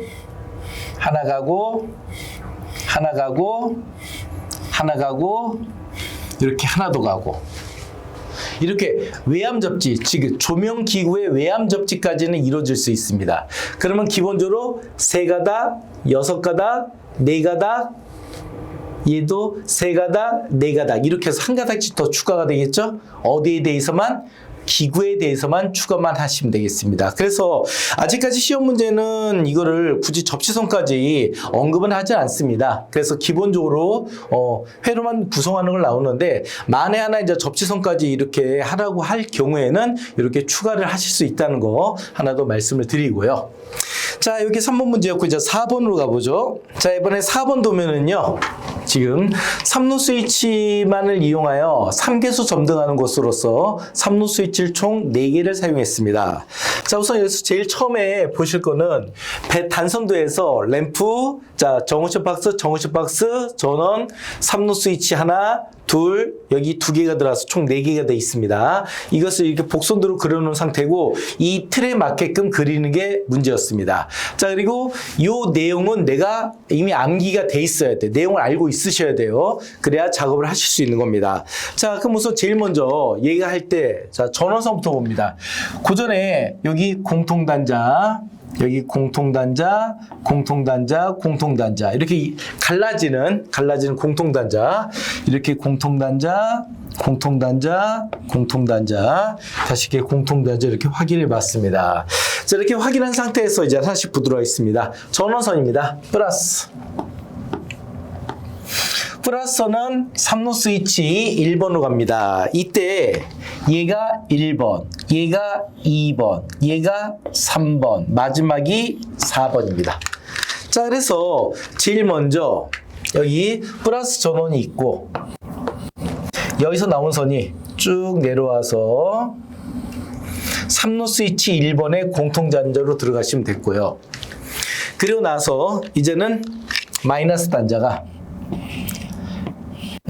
이렇게 하나 더 가고 이렇게 외암 접지, 즉 조명 기구의 외암 접지까지는 이루어질 수 있습니다. 그러면 기본적으로 3가닥, 6가닥, 4가닥, 얘도 3가닥, 4가닥 이렇게 해서 한 가닥씩 더 추가가 되겠죠? 어디에 대해서만? 기구에 대해서만 추가만 하시면 되겠습니다. 그래서 아직까지 시험 문제는 이거를 굳이 접지선까지 언급은 하지 않습니다. 그래서 기본적으로 회로만 구성하는 걸 나오는데 만에 하나 이제 접지선까지 이렇게 하라고 할 경우에는 이렇게 추가를 하실 수 있다는 거 하나 더 말씀을 드리고요. 자, 여기 3번 문제였고 이제 4번으로 가보죠. 자, 이번에 4번 도면은요. 지금 삼루 스위치만을 이용하여 3개수 점등하는 것으로서 삼루 스위치를 총 4개를 사용했습니다. 자, 우선 여기서 제일 처음에 보실 거는 배 단선도에서 램프, 자, 정우식 박스, 전원, 삼루 스위치 하나, 둘, 여기 2개가 들어와서 총 4개가 돼 있습니다. 이것을 이렇게 복선도로 그려놓은 상태고 이 틀에 맞게끔 그리는 게 문제였습니다. 자, 그리고 이 내용은 내가 이미 암기가 돼 있어야 돼. 내용을 알고 있으셔야 돼요. 그래야 작업을 하실 수 있는 겁니다. 자, 그럼 우선 제일 먼저 얘기할 때, 자, 전원선부터 봅니다. 그 전에 여기 공통단자, 여기 공통단자 이렇게 갈라지는 공통단자, 이렇게 공통단자 다시 이렇게 공통단자 이렇게 확인해 봤습니다. 자, 이렇게 확인한 상태에서 이제 다시 보도록 하겠습니다. 전원선입니다. 플러스는 삼루 스위치 1번으로 갑니다. 이때 얘가 1번, 얘가 2번, 얘가 3번, 마지막이 4번입니다. 자, 그래서 제일 먼저 여기 플러스 전원이 있고 여기서 나온 선이 쭉 내려와서 삼루 스위치 1번의 공통단자로 들어가시면 됐고요. 그리고 나서 이제는 마이너스 단자가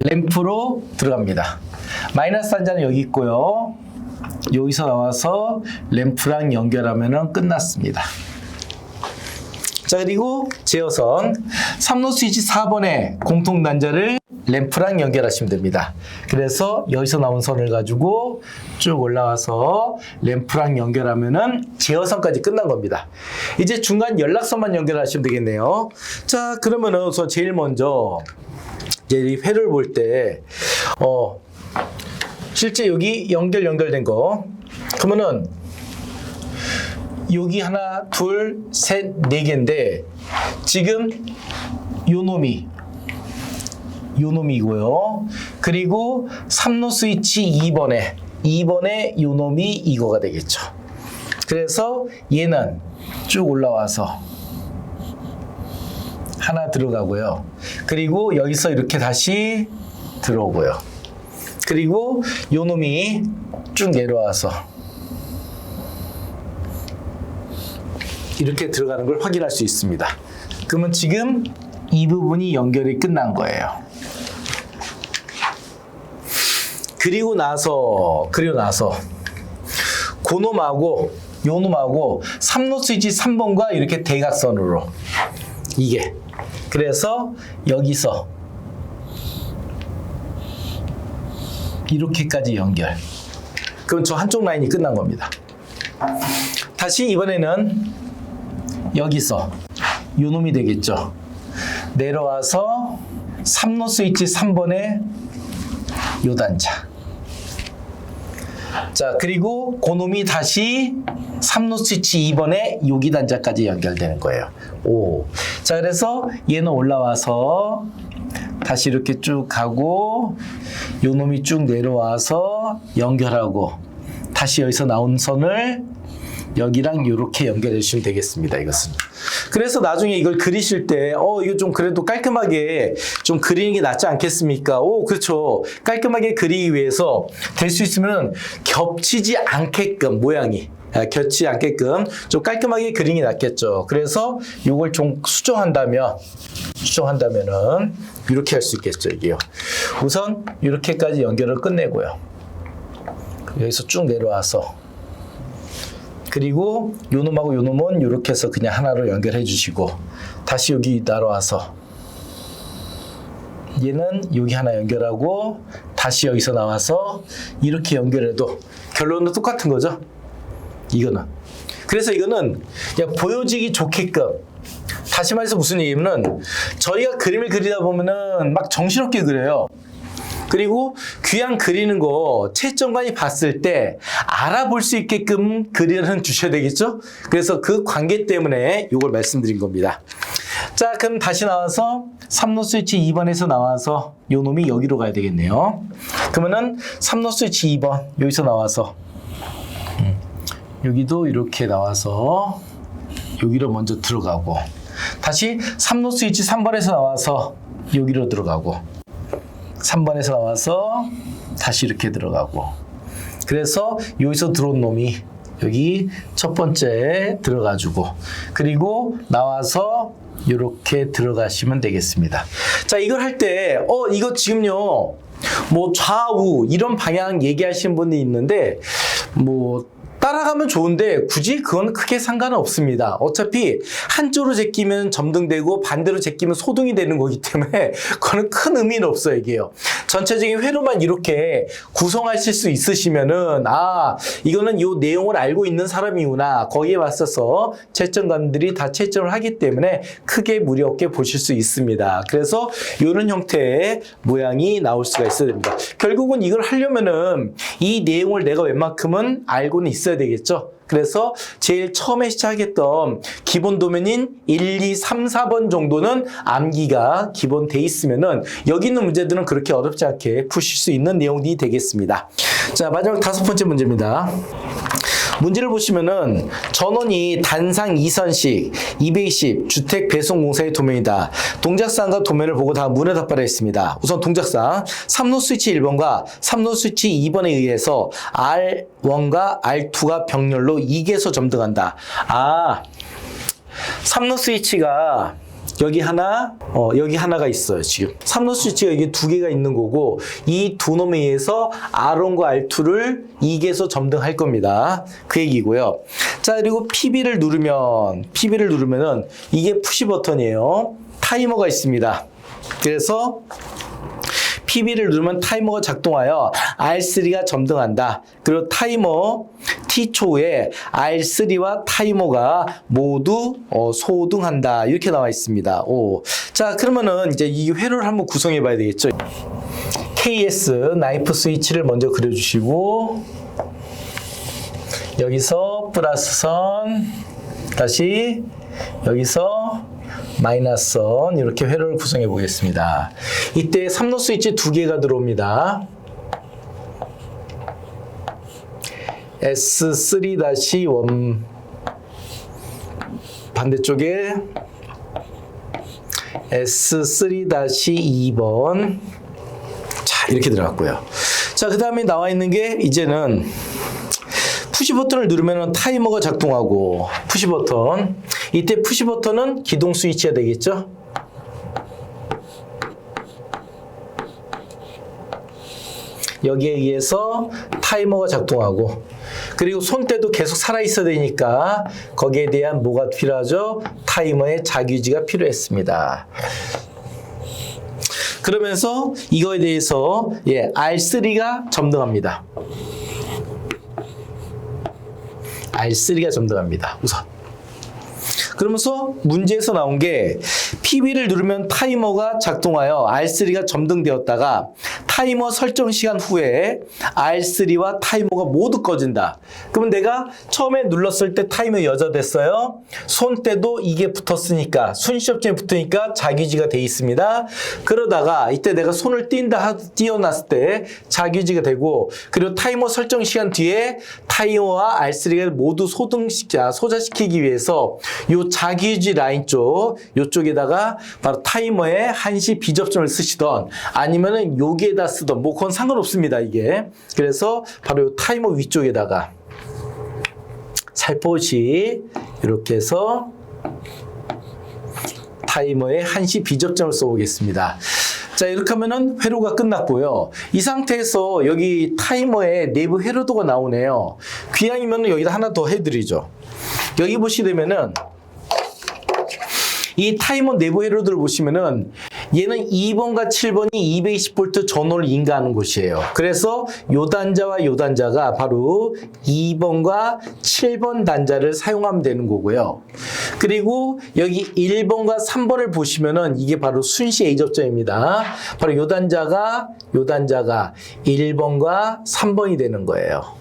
램프로 들어갑니다. 마이너스 단자는 여기 있고요. 여기서 나와서 램프랑 연결하면 끝났습니다. 자, 그리고 제어선 삼루 스위치 4번의 공통단자를 램프랑 연결하시면 됩니다. 그래서 여기서 나온 선을 가지고 쭉 올라와서 램프랑 연결하면은 제어선까지 끝난 겁니다. 이제 중간 연락선만 연결하시면 되겠네요. 자, 그러면은 우선 제일 먼저 이제 이 회를 볼 때 실제 여기 연결된 거 그러면은 여기 하나, 둘, 셋, 4개인데 지금 요 놈이 이고요. 그리고 삼루 스위치 2번에 요 놈이 이거가 되겠죠. 그래서 얘는 쭉 올라와서 하나 들어가고요. 그리고 여기서 이렇게 다시 들어오고요. 그리고 요 놈이 쭉 내려와서 이렇게 들어가는 걸 확인할 수 있습니다. 그러면 지금 이 부분이 연결이 끝난 거예요. 그리고 나서 고놈하고 요 놈하고 삼루 스위치 3번과 이렇게 대각선으로 이게 그래서 여기서 이렇게까지 연결. 그럼 저 한쪽 라인이 끝난 겁니다. 다시 이번에는 여기서 요 놈이 되겠죠. 내려와서 삼루 스위치 3번에 요 단자. 자, 그리고 그 놈이 다시 삼루 스위치 2번에 여기 단자까지 연결되는 거예요. 오. 자, 그래서 얘는 올라와서 다시 이렇게 쭉 가고 요 놈이 쭉 내려와서 연결하고 다시 여기서 나온 선을 여기랑 이렇게 연결해 주시면 되겠습니다. 이것은. 그래서 나중에 이걸 그리실 때 이거 좀 그래도 깔끔하게 좀 그리는 게 낫지 않겠습니까? 그렇죠. 깔끔하게 그리기 위해서 될 수 있으면 겹치지 않게끔 모양이 겹치지 않게끔 좀 깔끔하게 그리는 게 낫겠죠. 그래서 이걸 좀 수정한다면은 이렇게 할 수 있겠죠. 이게요. 우선 이렇게까지 연결을 끝내고요. 여기서 쭉 내려와서 그리고 요 놈하고 요 놈은 이렇게 해서 그냥 하나로 연결해 주시고 다시 여기 날아와서 얘는 여기 하나 연결하고 다시 여기서 나와서 이렇게 연결해도 결론은 똑같은 거죠. 이거는. 그래서 이거는 그냥 보여지기 좋게끔 다시 말해서 무슨 얘기냐면은 저희가 그림을 그리다 보면은 막 정신없게 그려요. 그리고 귀향 그리는 거 채점관이 봤을 때 알아볼 수 있게끔 그려는 주셔야 되겠죠? 그래서 그 관계 때문에 이걸 말씀드린 겁니다. 자, 그럼 다시 나와서 3로 스위치 2번에서 나와서 요 놈이 여기로 가야 되겠네요. 그러면은 3로 스위치 2번 여기서 나와서 여기도 이렇게 나와서 여기로 먼저 들어가고 다시 3로 스위치 3번에서 나와서 여기로 들어가고 3번에서 나와서 다시 이렇게 들어가고 그래서 여기서 들어온 놈이 여기 첫 번째에 들어가주고 그리고 나와서 이렇게 들어가시면 되겠습니다. 자, 이걸 할 때 이거 지금요 뭐 좌우 이런 방향 얘기하시는 분이 있는데 뭐 따라가면 좋은데 굳이 그건 크게 상관은 없습니다. 어차피 한쪽으로 제끼면 점등되고 반대로 제끼면 소등이 되는 거기 때문에 그거는 큰 의미는 없어요, 이게요. 전체적인 회로만 이렇게 구성하실 수 있으시면은 이거는 이 내용을 알고 있는 사람이구나. 거기에 맞서서 채점관들이 다 채점을 하기 때문에 크게 무리 없게 보실 수 있습니다. 그래서 이런 형태의 모양이 나올 수가 있어야 됩니다. 결국은 이걸 하려면은 이 내용을 내가 웬만큼은 알고는 있어야 되겠죠. 그래서 제일 처음에 시작했던 기본 도면인 1, 2, 3, 4번 정도는 암기가 기본 돼 있으면은 여기 있는 문제들은 그렇게 어렵지 않게 푸실 수 있는 내용이 되겠습니다. 자, 마지막 5번째 문제입니다. 문제를 보시면은 전원이 단상 2선식 220 주택 배송 공사의 도면이다. 동작상과 도면을 보고 다음 문에 답하라 했습니다. 우선 동작상 3로 스위치 1번과 3로 스위치 2번에 의해서 R1과 R2가 병렬로 2개소 점등한다. 3로 스위치가 여기 하나, 여기 하나가 있어요, 지금. 3로 스위치가 여기 2개가 있는 거고, 이 두 놈에 의해서 R1과 R2를 2개소 점등할 겁니다. 그 얘기고요. 자, 그리고 PB를 누르면은 이게 푸시 버튼이에요. 타이머가 있습니다. 그래서 PB를 누르면 타이머가 작동하여 R3가 점등한다. 그리고 타이머 T초 후에 R3와 타이머가 모두 소등한다. 이렇게 나와 있습니다. 자, 그러면은 이제 이 회로를 한번 구성해 봐야 되겠죠. KS 나이프 스위치를 먼저 그려주시고 여기서 플러스 선 다시 여기서 마이너스 선 이렇게 회로를 구성해 보겠습니다. 이때 3로 스위치 2개가 들어옵니다. S3-1 반대쪽에 S3-2번 자, 이렇게 들어갔고요. 자, 그 다음에 나와 있는 게 이제는 푸시 버튼을 누르면 타이머가 작동하고 푸시 버튼 이때 푸시 버튼은 기동 스위치가 되겠죠. 여기에 의해서 타이머가 작동하고 그리고 손때도 계속 살아있어야 되니까 거기에 대한 뭐가 필요하죠? 타이머의 자기유지가 필요했습니다. 그러면서 이거에 대해서 R3가 점등합니다. R3가 점등합니다. 우선. 그러면서 문제에서 나온 게 PB를 누르면 타이머가 작동하여 R3가 점등되었다가 타이머 설정 시간 후에 R3와 타이머가 모두 꺼진다. 그러면 내가 처음에 눌렀을 때 타이머 여자됐어요. 손때도 이게 붙었으니까 순시업점에 붙으니까 자기유지가 돼 있습니다. 그러다가 이때 내가 손을 띄어놨을 때 자기유지가 되고 그리고 타이머 설정 시간 뒤에 타이머와 R3를 모두 소자시키기 위해서 요 자기유지 라인 요쪽에다가 바로 타이머에 한시 비접점을 쓰시던 아니면은 여기에다 쓰던 뭐 그건 상관없습니다, 이게. 그래서 바로 요 타이머 위쪽에다가 살포시 이렇게 해서 타이머에 한시 비접점을 써보겠습니다. 자, 이렇게 하면은 회로가 끝났고요. 이 상태에서 여기 타이머에 내부 회로도가 나오네요. 귀향이면 여기다 하나 더 해드리죠. 여기 보시게 되면은 이 타이머 내부 회로들을 보시면은 얘는 2번과 7번이 220V 전원을 인가하는 곳이에요. 그래서 요 단자와 요 단자가 바로 2번과 7번 단자를 사용하면 되는 거고요. 그리고 여기 1번과 3번을 보시면은 이게 바로 순시 A 접점입니다. 바로 요 단자가 1번과 3번이 되는 거예요.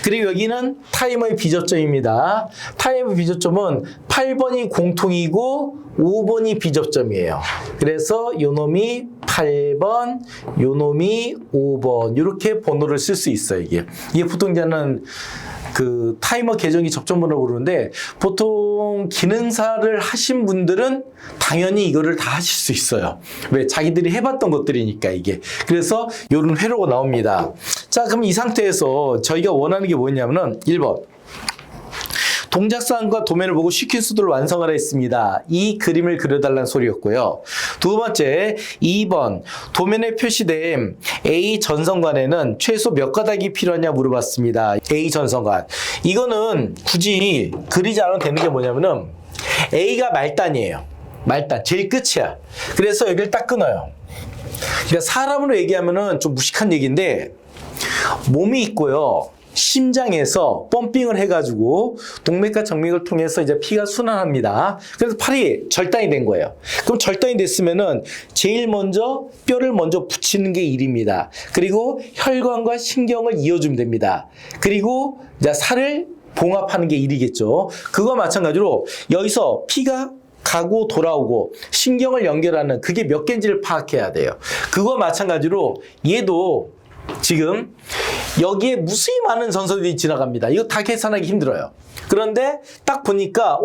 그리고 여기는 타이머의 비접점입니다. 타이머 비접점은 8번이 공통이고 5번이 비접점이에요. 그래서 요 놈이 8번, 요 놈이 5번 이렇게 번호를 쓸 수 있어요. 이게 보통 저는 그 타이머 계정기 접점번호라고 부르는데 보통 기능사를 하신 분들은 당연히 이거를 다 하실 수 있어요. 왜? 자기들이 해봤던 것들이니까 이게. 그래서 요런 회로가 나옵니다. 자, 그럼 이 상태에서 저희가 원하는 게 뭐냐면은 1번. 동작사항과 도면을 보고 시퀀스도를 완성하라 했습니다. 이 그림을 그려달라는 소리였고요. 두 번째, 2번. 도면에 표시된 A 전선관에는 최소 몇 가닥이 필요하냐 물어봤습니다. A 전선관. 이거는 굳이 그리지 않아도 되는 게 뭐냐면은 A가 말단이에요. 말단. 제일 끝이야. 그래서 여기를 딱 끊어요. 그러니까 사람으로 얘기하면은 좀 무식한 얘기인데 몸이 있고요. 심장에서 펌핑을 해가지고 동맥과 정맥을 통해서 이제 피가 순환합니다. 그래서 팔이 절단이 된 거예요. 그럼 절단이 됐으면은 제일 먼저 뼈를 먼저 붙이는 게 일입니다. 그리고 혈관과 신경을 이어주면 됩니다. 그리고 이제 살을 봉합하는 게 일이겠죠. 그거 마찬가지로 여기서 피가 가고 돌아오고 신경을 연결하는 그게 몇 개인지를 파악해야 돼요. 그거 마찬가지로 얘도 지금 여기에 무수히 많은 전선들이 지나갑니다. 이거 다 계산하기 힘들어요. 그런데 딱 보니까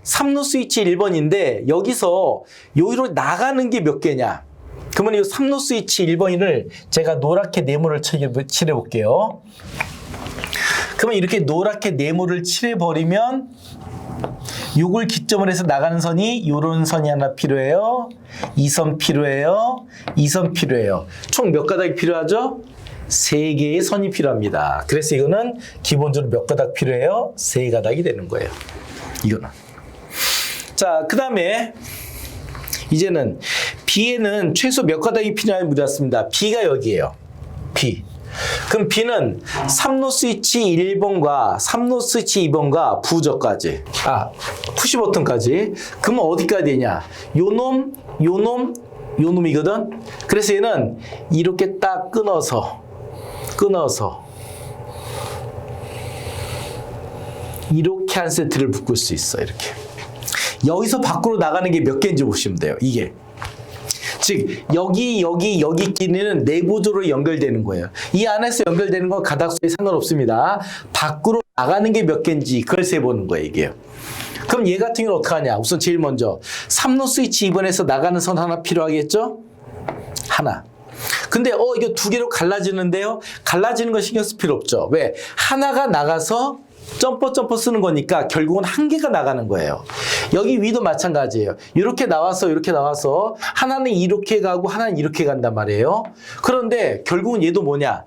3로 스위치 1번인데 여기서 여기로 나가는 게 몇 개냐? 그러면 이 3로 스위치 1번을 제가 노랗게 네모를 칠해 볼게요. 그러면 이렇게 노랗게 네모를 칠해 버리면 요걸 기점으로 해서 나가는 선이 요런 선이 하나 필요해요. 이 선 필요해요. 이 선 필요해요. 총 몇 가닥이 필요하죠? 3개의 선이 필요합니다. 그래서 이거는 기본적으로 몇 가닥 필요해요? 3가닥이 되는 거예요. 이거는. 자, 그 다음에 이제는 B에는 최소 몇 가닥이 필요하냐고 물었습니다. B가 여기에요. B. 그럼 B는 3로 스위치 1번과 3로 스위치 2번과 부저까지. 푸시 버튼까지. 그러면 어디까지 되냐? 요 놈이거든? 그래서 얘는 이렇게 딱 끊어서 이렇게 한 세트를 묶을 수 있어. 이렇게. 여기서 밖으로 나가는 게 몇 개인지 보시면 돼요. 이게. 즉 여기 끼리는 내부적으로 연결되는 거예요. 이 안에서 연결되는 건 가닥수에 상관없습니다. 밖으로 나가는 게 몇 개인지 그걸 세보는 거예요. 이게요. 그럼 얘 같은 경우는 어떻게 하냐? 우선 제일 먼저 3로 스위치 2번에서 나가는 선 하나 필요하겠죠? 하나. 근데 이거 두 개로 갈라지는데요? 갈라지는 거 신경 쓸 필요 없죠. 왜? 하나가 나가서 점퍼 쓰는 거니까 결국은 한 개가 나가는 거예요. 여기 위도 마찬가지예요. 이렇게 나와서 하나는 이렇게 가고 하나는 이렇게 간단 말이에요. 그런데 결국은 얘도 뭐냐?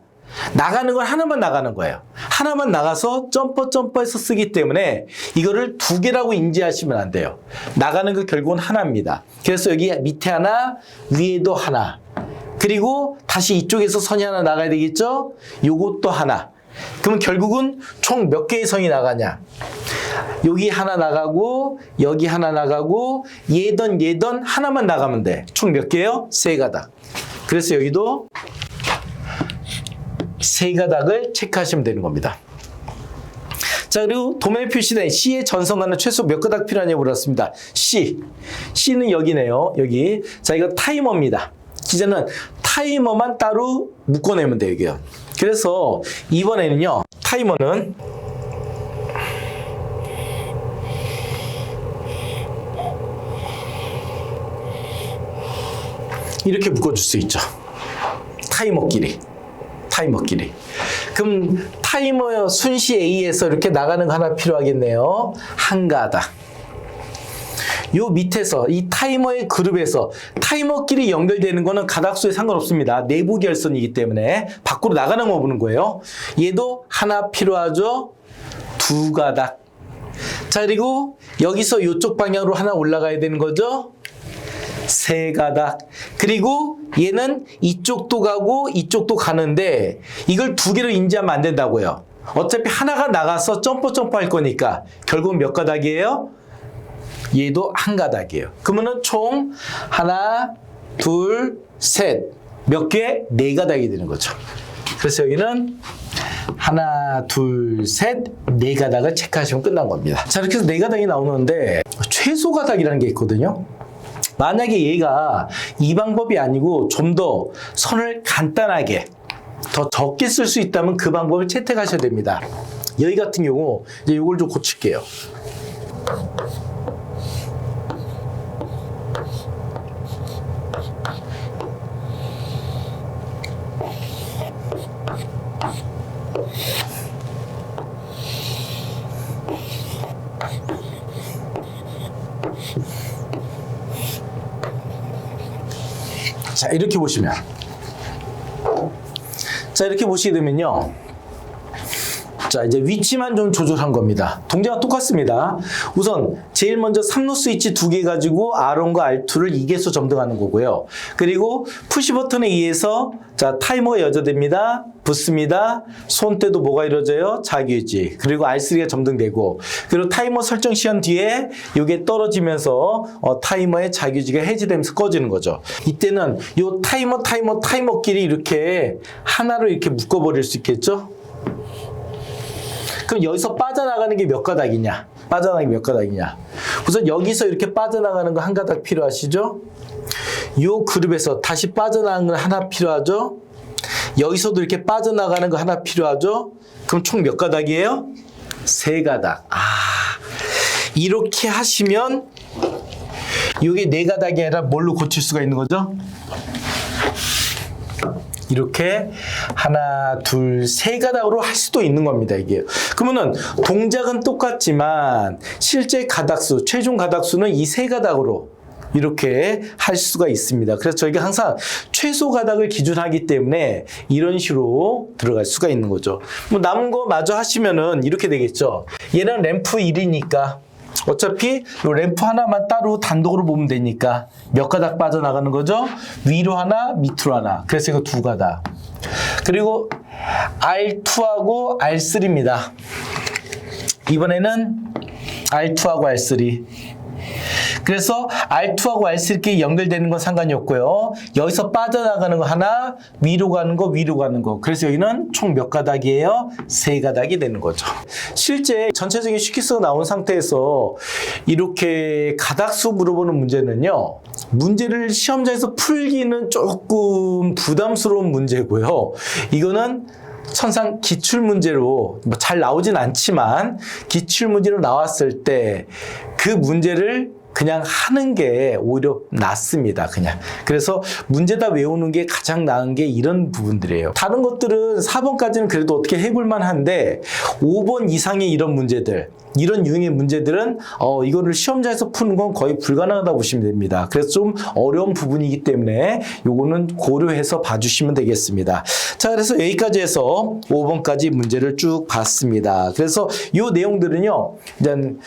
나가는 건 하나만 나가는 거예요. 하나만 나가서 점퍼해서 쓰기 때문에 이거를 두 개라고 인지하시면 안 돼요. 나가는 거 결국은 하나입니다. 그래서 여기 밑에 하나, 위에도 하나. 그리고 다시 이쪽에서 선이 하나 나가야 되겠죠? 요것도 하나. 그러면 결국은 총 몇 개의 선이 나가냐? 여기 하나 나가고 여기 하나 나가고 얘던 하나만 나가면 돼. 총 몇 개요? 3가닥. 그래서 여기도 3가닥을 체크하시면 되는 겁니다. 자, 그리고 도면에 표시된 C의 전선관은 최소 몇 가닥 필요하냐고 물었습니다. C는 여기네요. 여기. 자, 이거 타이머입니다. 이제는 타이머만 따로 묶어내면 돼요. 여기요. 그래서 이번에는요. 타이머는 이렇게 묶어줄 수 있죠. 타이머끼리. 그럼 타이머 순시 A에서 이렇게 나가는 거 하나 필요하겠네요. 한 가닥. 요 밑에서 이 타이머의 그룹에서 타이머끼리 연결되는 거는 가닥수에 상관없습니다. 내부 결선이기 때문에 밖으로 나가는 거 보는 거예요. 얘도 하나 필요하죠. 2가닥. 자, 그리고 여기서 이쪽 방향으로 하나 올라가야 되는 거죠. 세 가닥. 그리고 얘는 이쪽도 가고 이쪽도 가는데 이걸 두 개로 인지하면 안 된다고요. 어차피 하나가 나가서 점프 할 거니까 결국 몇 가닥이에요? 얘도 한 가닥이에요. 그러면은 총 하나, 둘, 셋. 몇 개? 네 가닥이 되는 거죠. 그래서 여기는 하나, 둘, 셋, 네 가닥을 체크하시면 끝난 겁니다. 자, 이렇게 해서 네 가닥이 나오는데 최소 가닥이라는 게 있거든요. 만약에 얘가 이 방법이 아니고 좀 더 선을 간단하게 더 적게 쓸 수 있다면 그 방법을 채택하셔야 됩니다. 여기 같은 경우 이제 이걸 좀 고칠게요. 자, 이렇게 보시면. 자, 이렇게 보시게 되면요. 자, 이제 위치만 좀 조절한 겁니다. 동작은 똑같습니다. 우선 제일 먼저 3루 스위치 2개 가지고 R1과 R2를 2개소 점등하는 거고요. 그리고 푸시 버튼에 의해서 자, 타이머가 여져됩니다. 붙습니다. 손때도 뭐가 이루어져요? 자기유지. 그리고 R3가 점등되고 그리고 타이머 설정 시간 뒤에 이게 떨어지면서 타이머의 자기유지가 해제되면서 꺼지는 거죠. 이때는 이 타이머끼리 이렇게 하나로 이렇게 묶어버릴 수 있겠죠? 그럼 여기서 빠져나가는 게 몇 가닥이냐? 빠져나가는 게 몇 가닥이냐? 우선 여기서 이렇게 빠져나가는 거 한 가닥 필요하시죠? 요 그룹에서 다시 빠져나가는 거 하나 필요하죠? 여기서도 이렇게 빠져나가는 거 하나 필요하죠? 그럼 총 몇 가닥이에요? 세 가닥. 이렇게 하시면 이게 네 가닥이 아니라 뭘로 고칠 수가 있는 거죠? 이렇게 하나, 둘, 세 가닥으로 할 수도 있는 겁니다, 이게. 그러면은 동작은 똑같지만 실제 가닥수, 최종 가닥수는 이 세 가닥으로 이렇게 할 수가 있습니다. 그래서 저희가 항상 최소 가닥을 기준하기 때문에 이런 식으로 들어갈 수가 있는 거죠. 뭐 남은 거 마저 하시면은 이렇게 되겠죠. 얘는 램프 1이니까 어차피 이 램프 하나만 따로 단독으로 보면 되니까 몇 가닥 빠져나가는 거죠? 위로 하나, 밑으로 하나. 그래서 이거 두 가닥. 그리고 R2하고 R3입니다. 이번에는 R2하고 R3. 그래서 R2하고 R3끼리 연결되는 건 상관이 없고요. 여기서 빠져나가는 거 하나, 위로 가는 거, 위로 가는 거. 그래서 여기는 총 몇 가닥이에요? 세 가닥이 되는 거죠. 실제 전체적인 슈키스가 나온 상태에서 이렇게 가닥수 물어보는 문제는요. 문제를 시험장에서 풀기는 조금 부담스러운 문제고요. 이거는 천상 기출문제로 잘 나오진 않지만 기출문제로 나왔을 때 그 문제를 그냥 하는 게 오히려 낫습니다. 그냥. 그래서 문제 다 외우는 게 가장 나은 게 이런 부분들이에요. 다른 것들은 4번까지는 그래도 어떻게 해볼 만한데 5번 이상의 이런 문제들, 이런 유형의 문제들은 이거를 시험장에서 푸는 건 거의 불가능하다고 보시면 됩니다. 그래서 좀 어려운 부분이기 때문에 요거는 고려해서 봐주시면 되겠습니다. 자, 그래서 여기까지 해서 5번까지 문제를 쭉 봤습니다. 그래서 요 내용들은요, 일단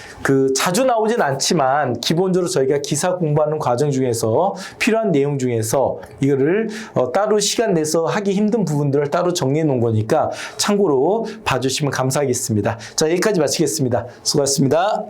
자주 나오진 않지만 기본적으로 저희가 기사 공부하는 과정 중에서 필요한 내용 중에서 이거를 따로 시간 내서 하기 힘든 부분들을 따로 정리해 놓은 거니까 참고로 봐주시면 감사하겠습니다. 자, 여기까지 마치겠습니다. 수고하셨습니다.